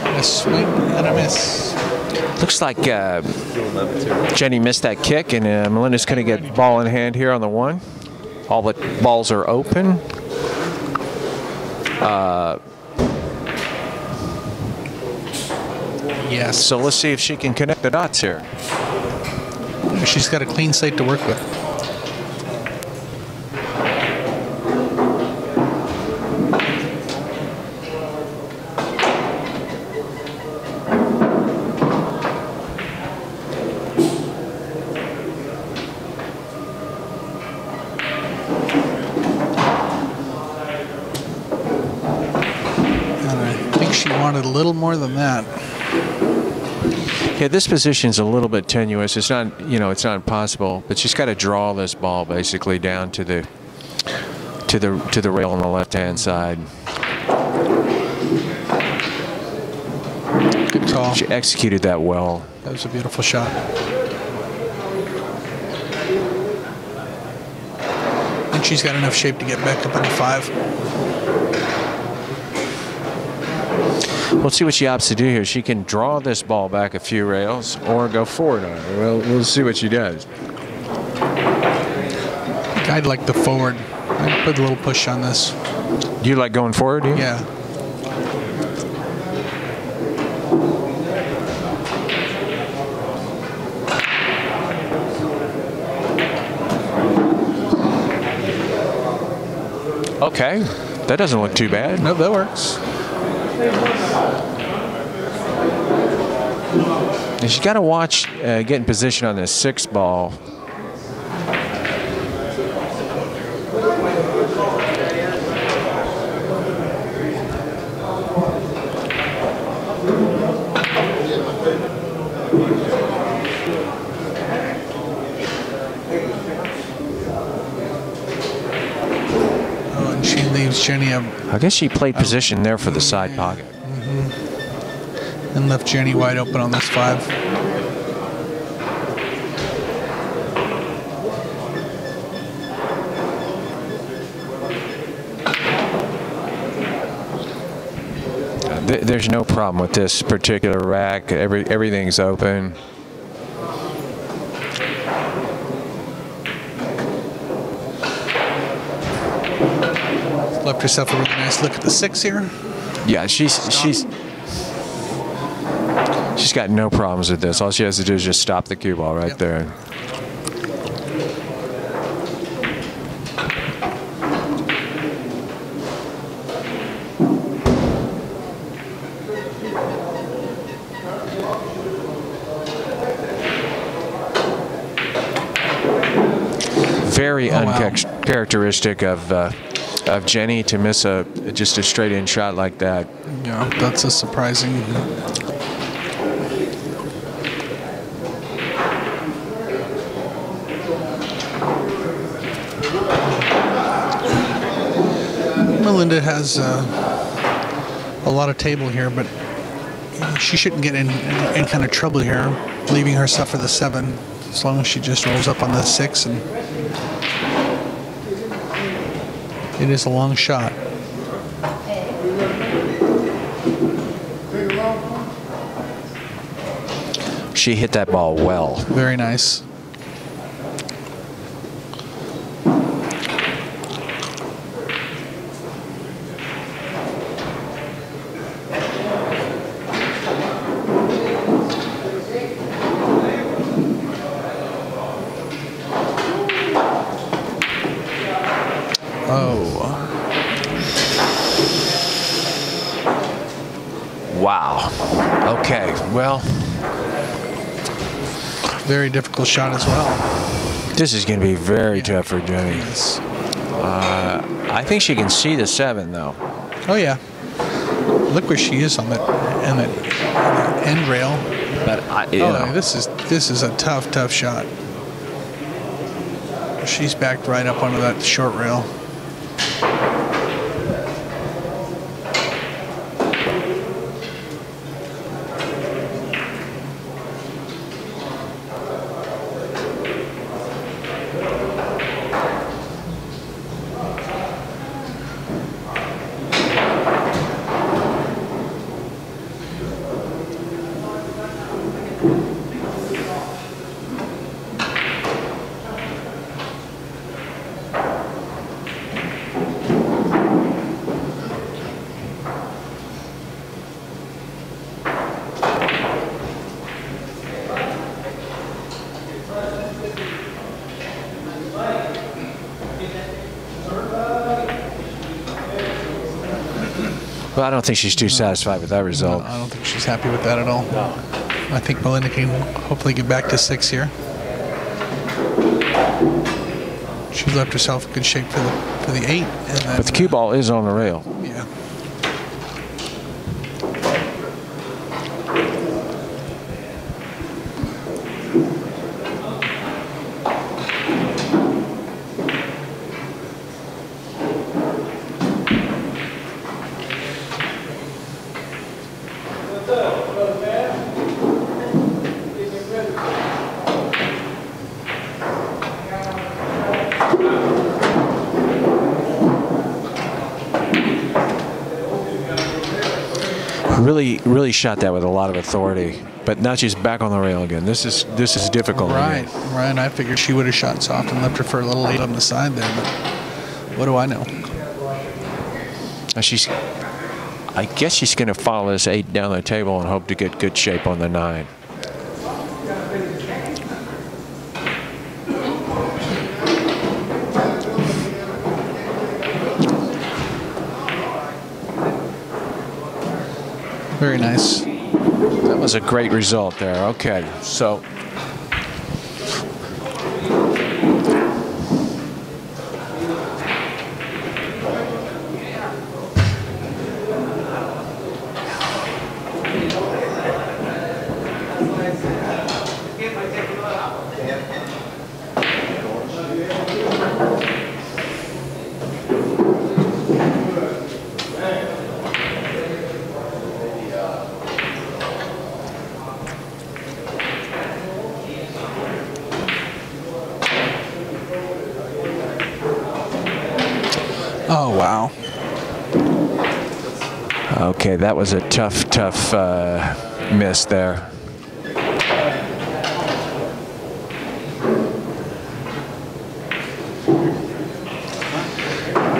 Speaker 3: A swing and a miss.
Speaker 1: Looks like Jenny missed that kick, and Melinda's going to get ball in hand here on the 1. All the balls are open.
Speaker 3: Yes.
Speaker 1: So let's see if she can connect the dots here.
Speaker 3: She's got a clean slate to work with. A little more than that.
Speaker 1: Yeah, this position's a little bit tenuous. It's not, it's not impossible, but she's got to draw this ball basically down to the rail on the left-hand side.
Speaker 3: Good call.
Speaker 1: She executed that well.
Speaker 3: That was a beautiful shot. And she's got enough shape to get back up on the 5.
Speaker 1: We'll see what she opts to do here. She can draw this ball back a few rails or go forward on it. We'll see what she does.
Speaker 3: I'd like the forward. I'd put a little push on this.
Speaker 1: You like going forward? Do you?
Speaker 3: Yeah.
Speaker 1: Okay. That doesn't look too bad.
Speaker 3: No, that works.
Speaker 1: And she's got to watch get in position on this 6 ball.
Speaker 3: Oh, and she leaves Jenny up.
Speaker 1: I guess she played position there for the side pocket.
Speaker 3: And left Jenny wide open on this 5.
Speaker 1: There's no problem with this particular rack. Everything's open.
Speaker 3: Left herself a really nice look at the 6 here.
Speaker 1: Yeah, she's got no problems with this. All she has to do is just stop the cue ball right there. Very uncharacteristic of Jenny to miss just a straight in shot like that.
Speaker 3: Yeah, that's a surprising. Melinda has a lot of table here, but she shouldn't get in any kind of trouble here, leaving herself for the 7, as long as she just rolls up on the 6. And it is a long shot.
Speaker 1: She hit that ball well.
Speaker 3: Very nice.
Speaker 1: Wow. Okay, well.
Speaker 3: Very difficult shot as well.
Speaker 1: This is going to be very tough for Jenny.
Speaker 3: Yes.
Speaker 1: I think she can see the 7, though.
Speaker 3: Oh, yeah. Look where she is on the end rail.
Speaker 1: But
Speaker 3: this is a tough shot. She's backed right up onto that short rail.
Speaker 1: Well, I don't think she's too satisfied with that result.
Speaker 3: No, I don't think she's happy with that at all. I think Melinda can hopefully get back to 6 here. She's left herself in good shape for the 8. And then,
Speaker 1: but the cue ball is on the rail.
Speaker 3: Yeah.
Speaker 1: Really shot that with a lot of authority, but now she's back on the rail again. This is difficult.
Speaker 3: Right. I figured she would have shot soft and left her for a little late on the side there, but what do I know?
Speaker 1: I guess she's going to follow this 8 down the table and hope to get good shape on the 9.
Speaker 3: Very nice.
Speaker 1: That was a great result there. Okay, so
Speaker 3: oh, wow.
Speaker 1: okay, that was a tough miss there.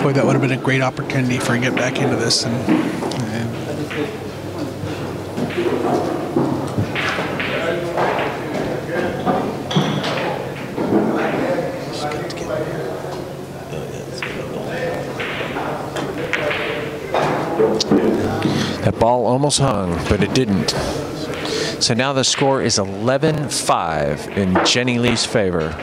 Speaker 3: Boy, that would have been a great opportunity for her to get back into this.
Speaker 1: That ball almost hung, but it didn't. So now the score is 11-5 in Jenny Lee's favor.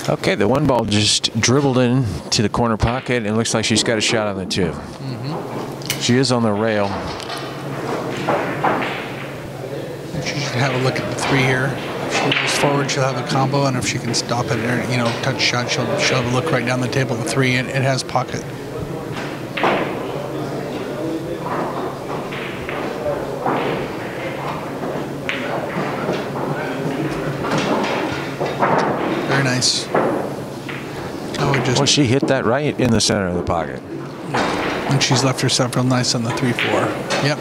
Speaker 1: Okay, the 1 ball just dribbled in to the corner pocket, and it looks like she's got a shot on the 2. She is on the rail.
Speaker 3: She should have a look at the 3 here. If she moves forward, she'll have a combo, and if she can stop it or touch shot, she'll have a look right down the table. The 3, it has pocket. Very nice.
Speaker 1: Well, she hit that right in the center of the pocket.
Speaker 3: And she's left herself real nice on the 3-4. Yep.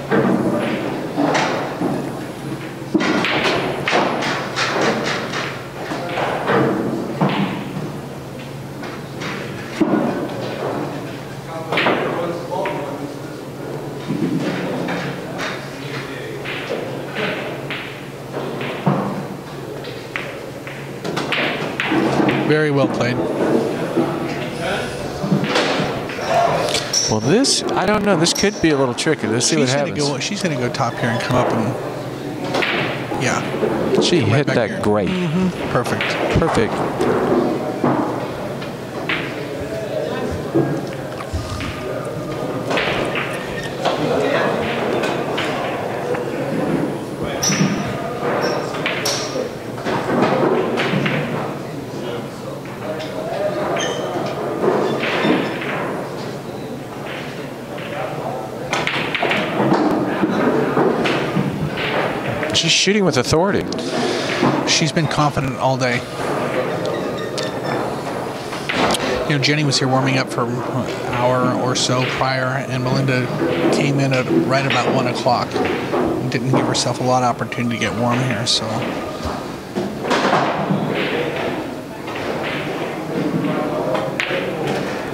Speaker 3: Very well played.
Speaker 1: Well, this, I don't know. This could be a little tricky. Let's see what happens.
Speaker 3: She's going to go top here and come up and, yeah.
Speaker 1: She hit that here. Great.
Speaker 3: Perfect.
Speaker 1: Perfect. She's shooting with authority.
Speaker 3: She's been confident all day. You know, Jenny was here warming up for an hour or so prior, and Melinda came in at right about 1 o'clock. Didn't give herself a lot of opportunity to get warm here, so.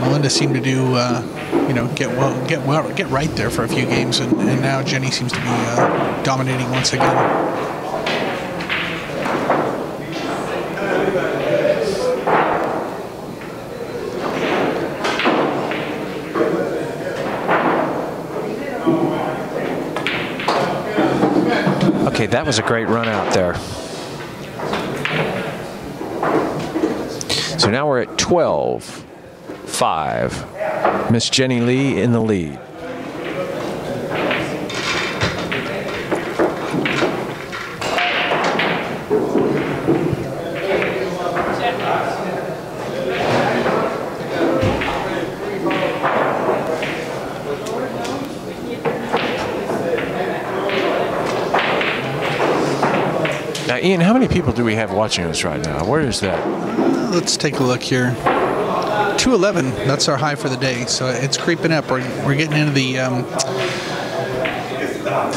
Speaker 3: Melinda seemed to do, you know, get right there for a few games, and now Jenny seems to be dominating once again.
Speaker 1: Okay, that was a great run out there. So now we're at 12-5. Miss Jenny Lee in the lead. Now, Ian, how many people do we have watching us right now? Where is that?
Speaker 3: Let's take a look here. 211. That's our high for the day. So it's creeping up. We're getting into the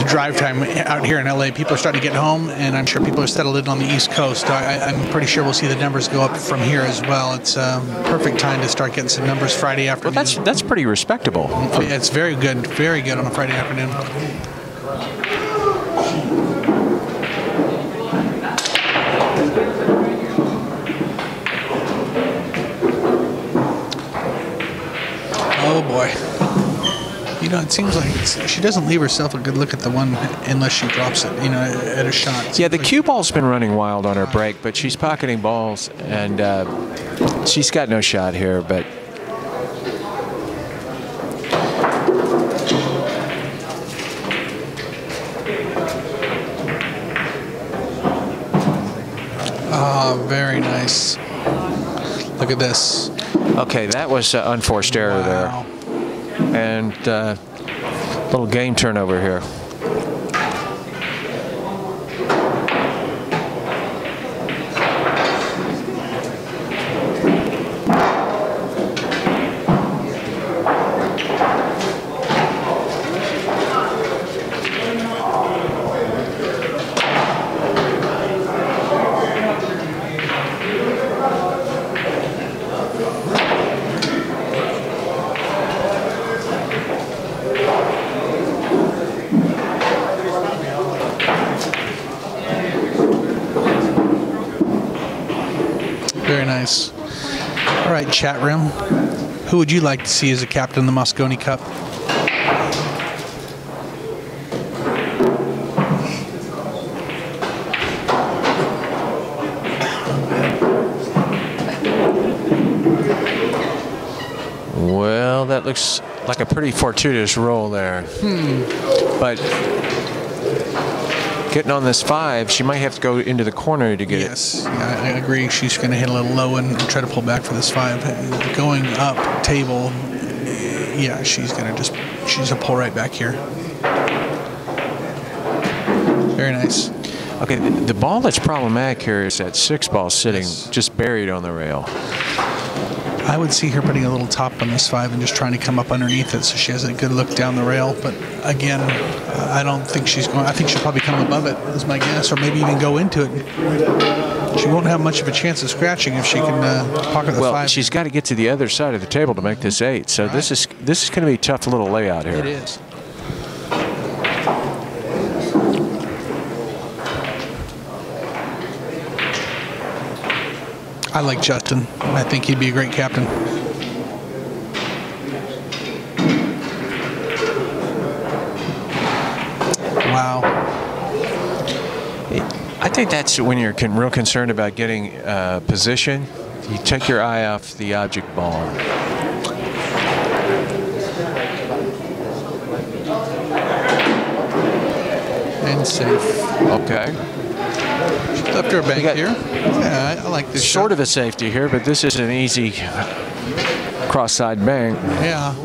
Speaker 3: drive time out here in LA. People are starting to get home, and I'm sure people are settled in on the East Coast. I'm pretty sure we'll see the numbers go up from here as well. It's a perfect time to start getting some numbers Friday afternoon.
Speaker 1: Well, that's pretty respectable.
Speaker 3: It's very good on a Friday afternoon. Oh boy. You know, it seems like she doesn't leave herself a good look at the one unless she drops it, you know, at a shot.
Speaker 1: Yeah, the cue ball's been running wild on her break, but she's pocketing balls, and she's got no shot here, but
Speaker 3: very nice. Look at this.
Speaker 1: okay, that was unforced error there. And little game turnover here.
Speaker 3: Very nice. All right, chat room. Who would you like to see as a captain of the Moscone Cup?
Speaker 1: Well, that looks like a pretty fortuitous roll there. But getting on this 5, she might have to go into the corner to get it.
Speaker 3: Yes, I agree. She's going to hit a little low and try to pull back for this 5. Going up table, yeah, she's going to pull right back here. Very nice.
Speaker 1: Okay, the ball that's problematic here is that 6 ball sitting just buried on the rail.
Speaker 3: I would see her putting a little top on this 5 and just trying to come up underneath it so she has a good look down the rail. But again, I don't think she's going. I think she'll probably come above it, is my guess, or maybe even go into it. She won't have much of a chance of scratching if she can pocket the 5.
Speaker 1: Well, she's got to get to the other side of the table to make this 8. So this is going to be a tough little layout here.
Speaker 3: It is. I like Justin. I think he'd be a great captain. Wow.
Speaker 1: I think that's when you're real concerned about getting position. You take your eye off the object ball.
Speaker 3: And safe.
Speaker 1: Okay.
Speaker 3: She left her bank here. Yeah, I like this
Speaker 1: Sort
Speaker 3: shot.
Speaker 1: of a safety here, but this is an easy cross-side bank.
Speaker 3: Yeah.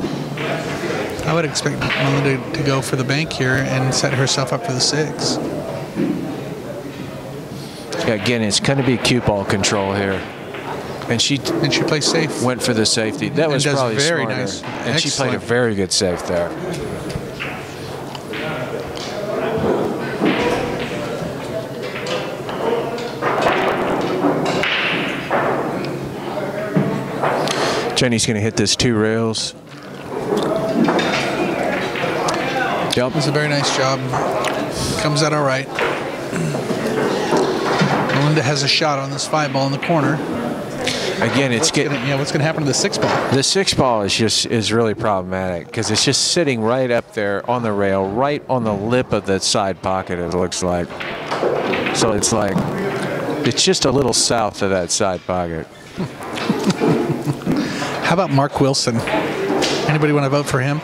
Speaker 3: I would expect Melinda to go for the bank here and set herself up for the 6.
Speaker 1: Again, it's going to be cue ball control here. And she
Speaker 3: plays safe.
Speaker 1: Went for the safety. That was probably
Speaker 3: very
Speaker 1: smarter.
Speaker 3: nice.
Speaker 1: And she played a very good safe there. Jenny's going to hit this 2 rails. Yep.
Speaker 3: It's a very nice job. Comes out all right. Melinda has a shot on this 5 ball in the corner.
Speaker 1: Again, it's getting.
Speaker 3: What's going to happen to the 6 ball?
Speaker 1: The 6 ball is really problematic because it's just sitting right up there on the rail, right on the lip of the side pocket. It looks like. So it's like it's just a little south of that side pocket.
Speaker 3: How about Mark Wilson? Anybody want to vote for him?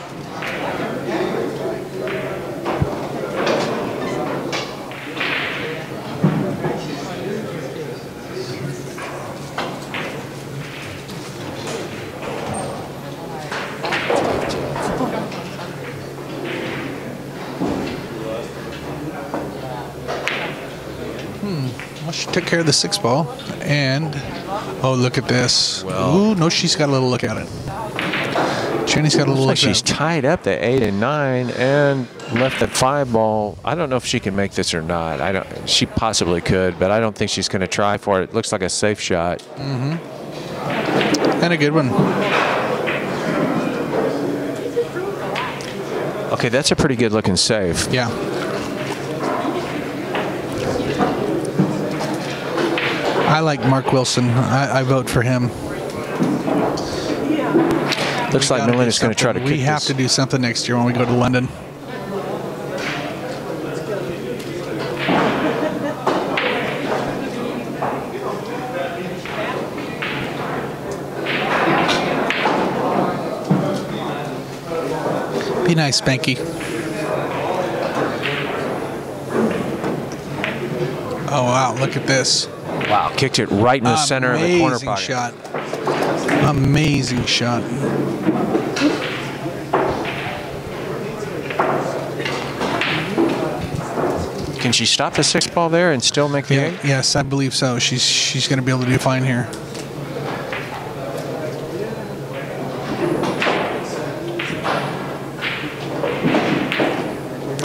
Speaker 3: Well, she took care of the 6 ball, and oh, look at this.
Speaker 1: Well,
Speaker 3: ooh, no, she's got a little look at it. Jenny's got a little look at it.
Speaker 1: She's tied up the 8 and 9 and left the 5 ball. I don't know if she can make this or not. She possibly could, but I don't think she's going to try for it. It looks like a safe shot.
Speaker 3: Mm-hmm. And a good one.
Speaker 1: Okay, that's a pretty good looking save.
Speaker 3: Yeah. I like Mark Wilson. I vote for him.
Speaker 1: Looks like Melinda's going to try to kick this.
Speaker 3: We have to do something next year when we go to London. Be nice, Spanky. Oh, wow, look at this.
Speaker 1: Wow, kicked it right in the center of the corner pocket.
Speaker 3: Shot. Amazing shot.
Speaker 1: Can she stop the 6 ball there and still make the 8?
Speaker 3: Yes, I believe so. She's going to be able to do fine here.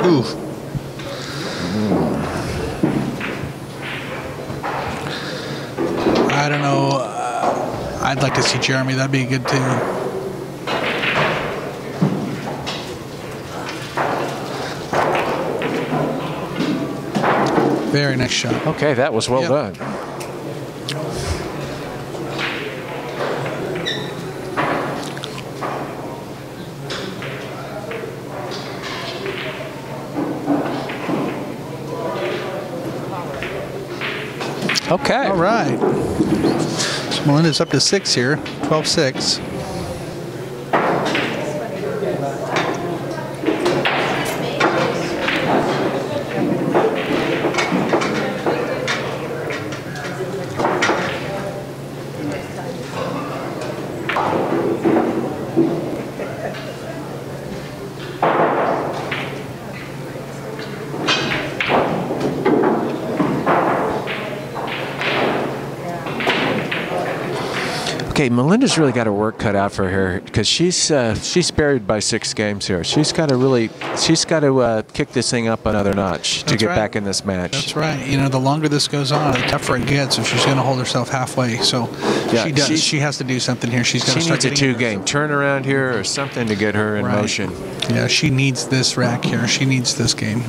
Speaker 3: Ooh. I don't know. I'd like to see Jeremy. That'd be good too. Very nice shot.
Speaker 1: Okay, that was well done. Okay.
Speaker 3: All right. So Melinda's up to 6 here, 12-6.
Speaker 1: Okay, Melinda's really got her work cut out for her because she's buried by 6 games here. She's got to kick this thing up another notch to get back in this match.
Speaker 3: That's right. You know, the longer this goes on, the tougher it gets. If she's going to hold herself halfway, so
Speaker 1: yeah,
Speaker 3: she does. She has to do something here. She's got to start.
Speaker 1: She needs a 2-game turnaround here or something to get her in motion.
Speaker 3: Yeah, she needs this rack here. She needs this game.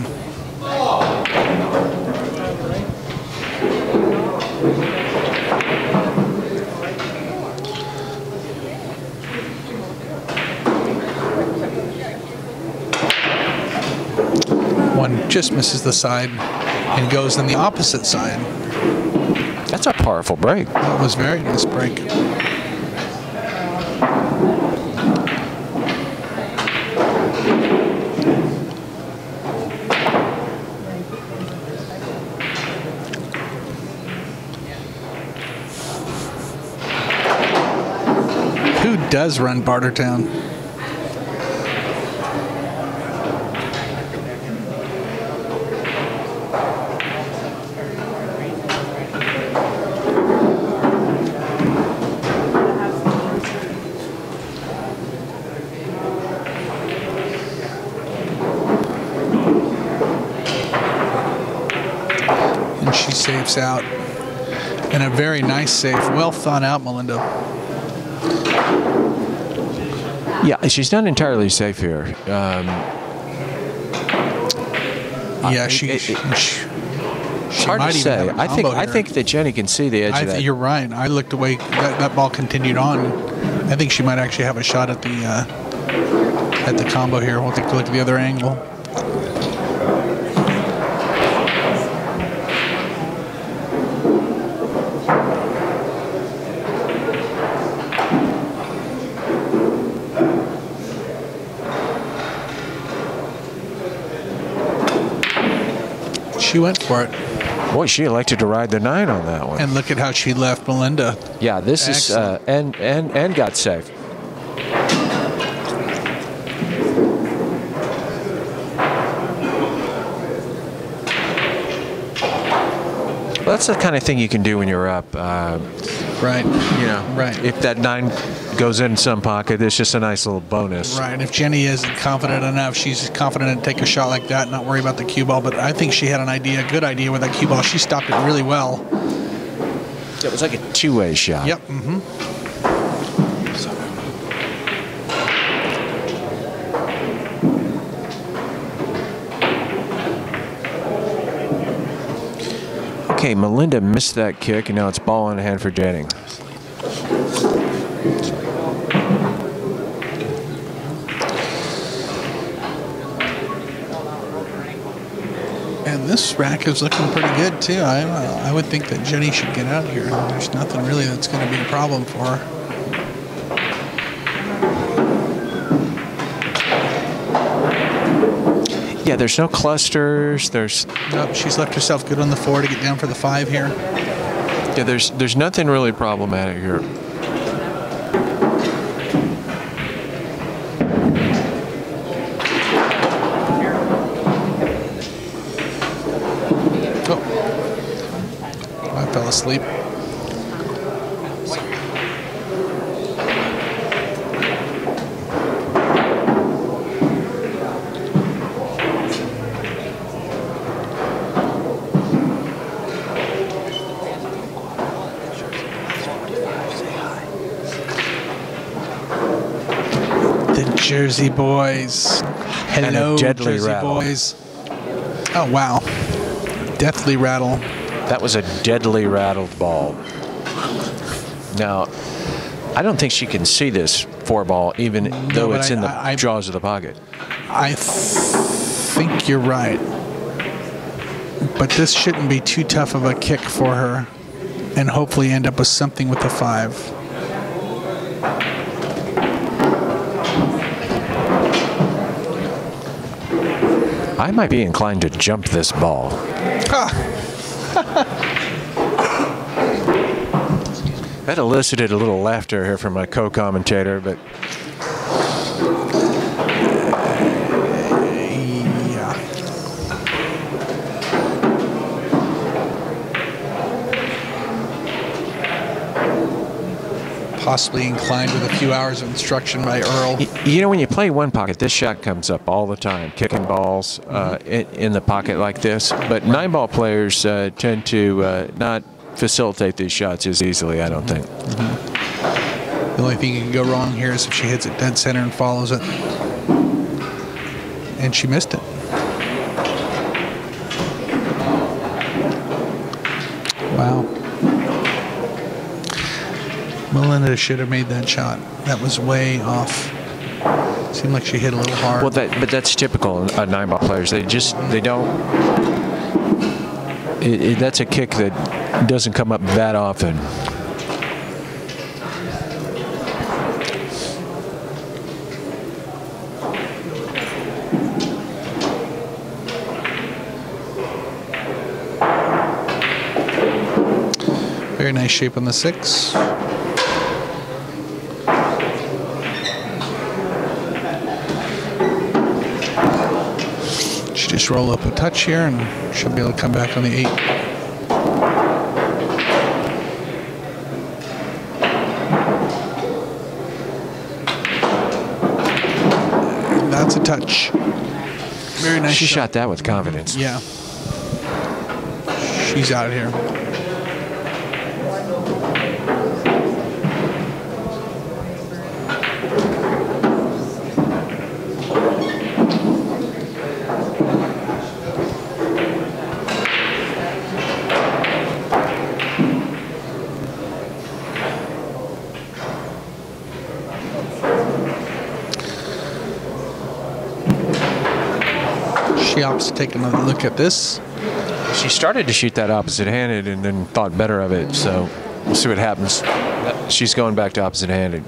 Speaker 3: One just misses the side and goes on the opposite side.
Speaker 1: That's a powerful break.
Speaker 3: That was a very nice break. Who does run Bartertown? and she saves out. And a very nice save. Well thought out, Melinda.
Speaker 1: Yeah, she's not entirely safe here.
Speaker 3: Yeah, she
Speaker 1: hard
Speaker 3: might
Speaker 1: to
Speaker 3: even
Speaker 1: say.
Speaker 3: have a
Speaker 1: I
Speaker 3: combo
Speaker 1: think
Speaker 3: here.
Speaker 1: that Jenny can see the edge of that.
Speaker 3: You're right. I looked away. That ball continued on. I think she might actually have a shot at the combo here. We'll take a look at the other angle. She went for it.
Speaker 1: Boy, she elected to ride the 9 on that one.
Speaker 3: And look at how she left Melinda.
Speaker 1: Yeah, this
Speaker 3: Excellent.
Speaker 1: is and got safe. Well, that's the kind of thing you can do when you're up.
Speaker 3: Right.
Speaker 1: You know,
Speaker 3: Right.
Speaker 1: if that 9 goes in some pocket, it's just a nice little bonus.
Speaker 3: Right. If Jenny isn't confident enough, she's confident to take a shot like that and not worry about the cue ball. But I think she had an idea, a good idea with that cue ball. She stopped it really well.
Speaker 1: It was like a two-way shot.
Speaker 3: Yep. Mm-hmm.
Speaker 1: Okay, Melinda missed that kick, and now it's ball in hand for Jenny.
Speaker 3: And this rack is looking pretty good, too. I would think that Jenny should get out here. There's nothing really that's going to be a problem for her.
Speaker 1: Yeah, there's no clusters. There's
Speaker 3: Nope, she's left herself good on the 4 to get down for the 5 here.
Speaker 1: yeah, there's nothing really problematic here.
Speaker 3: Oh, I fell asleep. Jersey boys. Hello,
Speaker 1: And a deadly
Speaker 3: Jersey
Speaker 1: rattle.
Speaker 3: boys. Oh, wow. Deathly rattle.
Speaker 1: That was a deadly rattled ball. Now, I don't think she can see this 4 ball, even though
Speaker 3: but
Speaker 1: it's in the jaws of the pocket.
Speaker 3: I think you're right. But this shouldn't be too tough of a kick for her, and hopefully end up with something with the 5.
Speaker 1: I might be inclined to jump this ball. That elicited a little laughter here from my co-commentator, but
Speaker 3: Yeah. Possibly inclined with a few hours of instruction by Earl.
Speaker 1: you know, when you play one pocket, this shot comes up all the time, kicking balls in the pocket like this. But 9-ball players tend to not facilitate these shots as easily, I don't think.
Speaker 3: The only thing that can go wrong here is if she hits it dead center and follows it. And she missed it. Wow. Melinda should have made that shot. That was way off. Seemed like she hit a little hard.
Speaker 1: Well, but that's typical of 9-ball players. They don't. That's a kick that doesn't come up that often.
Speaker 3: Very nice shape on the 6. She just roll up a touch here and she'll be able to come back on the 8. And that's a touch. Very nice
Speaker 1: She
Speaker 3: shot.
Speaker 1: shot that with confidence.
Speaker 3: Yeah. she's out here. She opts to take another look at this.
Speaker 1: She started to shoot that opposite-handed and then thought better of it, so we'll see what happens. She's going back to opposite-handed.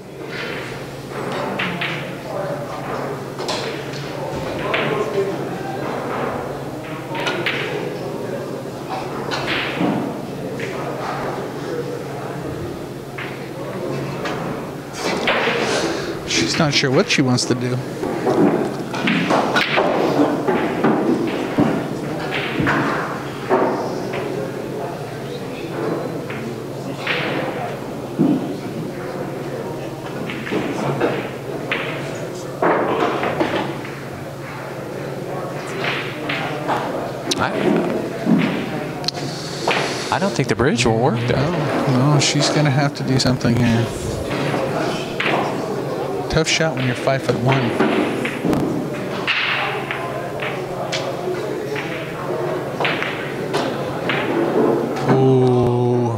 Speaker 3: She's not sure what she wants to do.
Speaker 1: I don't think the bridge will work, though.
Speaker 3: No, she's going to have to do something here. Tough shot when you're 5'1". Ooh,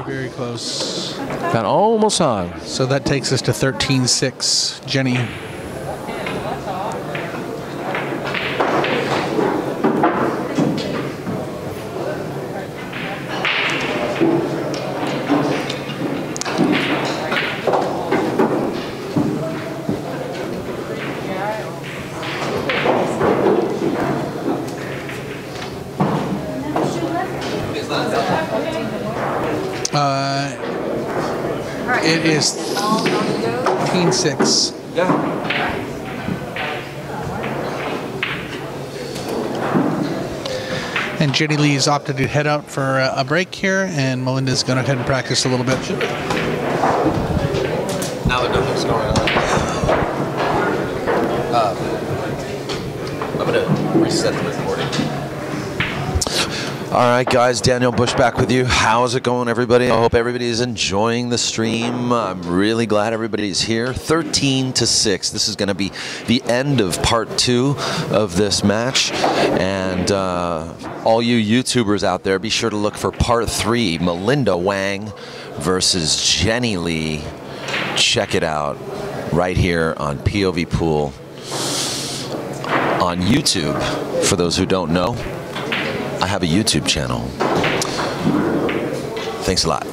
Speaker 3: very close.
Speaker 1: Got almost on.
Speaker 3: So that takes us to 13-6. Jenny. It is 13-6.
Speaker 1: Yeah.
Speaker 3: And Jenny Lee's opted to head out for a break here, and Melinda's going to head and practice a little bit.
Speaker 2: Now that nothing's going on, I'm going to reset the recording. All right, guys, Daniel Busch back with you. How's it going, everybody? I hope everybody is enjoying the stream. I'm really glad everybody's here. 13-6. This is going to be the end of part 2 of this match. And all you YouTubers out there, be sure to look for part 3, Melinda Huang versus Jenny Lee. Check it out right here on POVPOOL on YouTube. For those who don't know, I have a YouTube channel. Thanks a lot.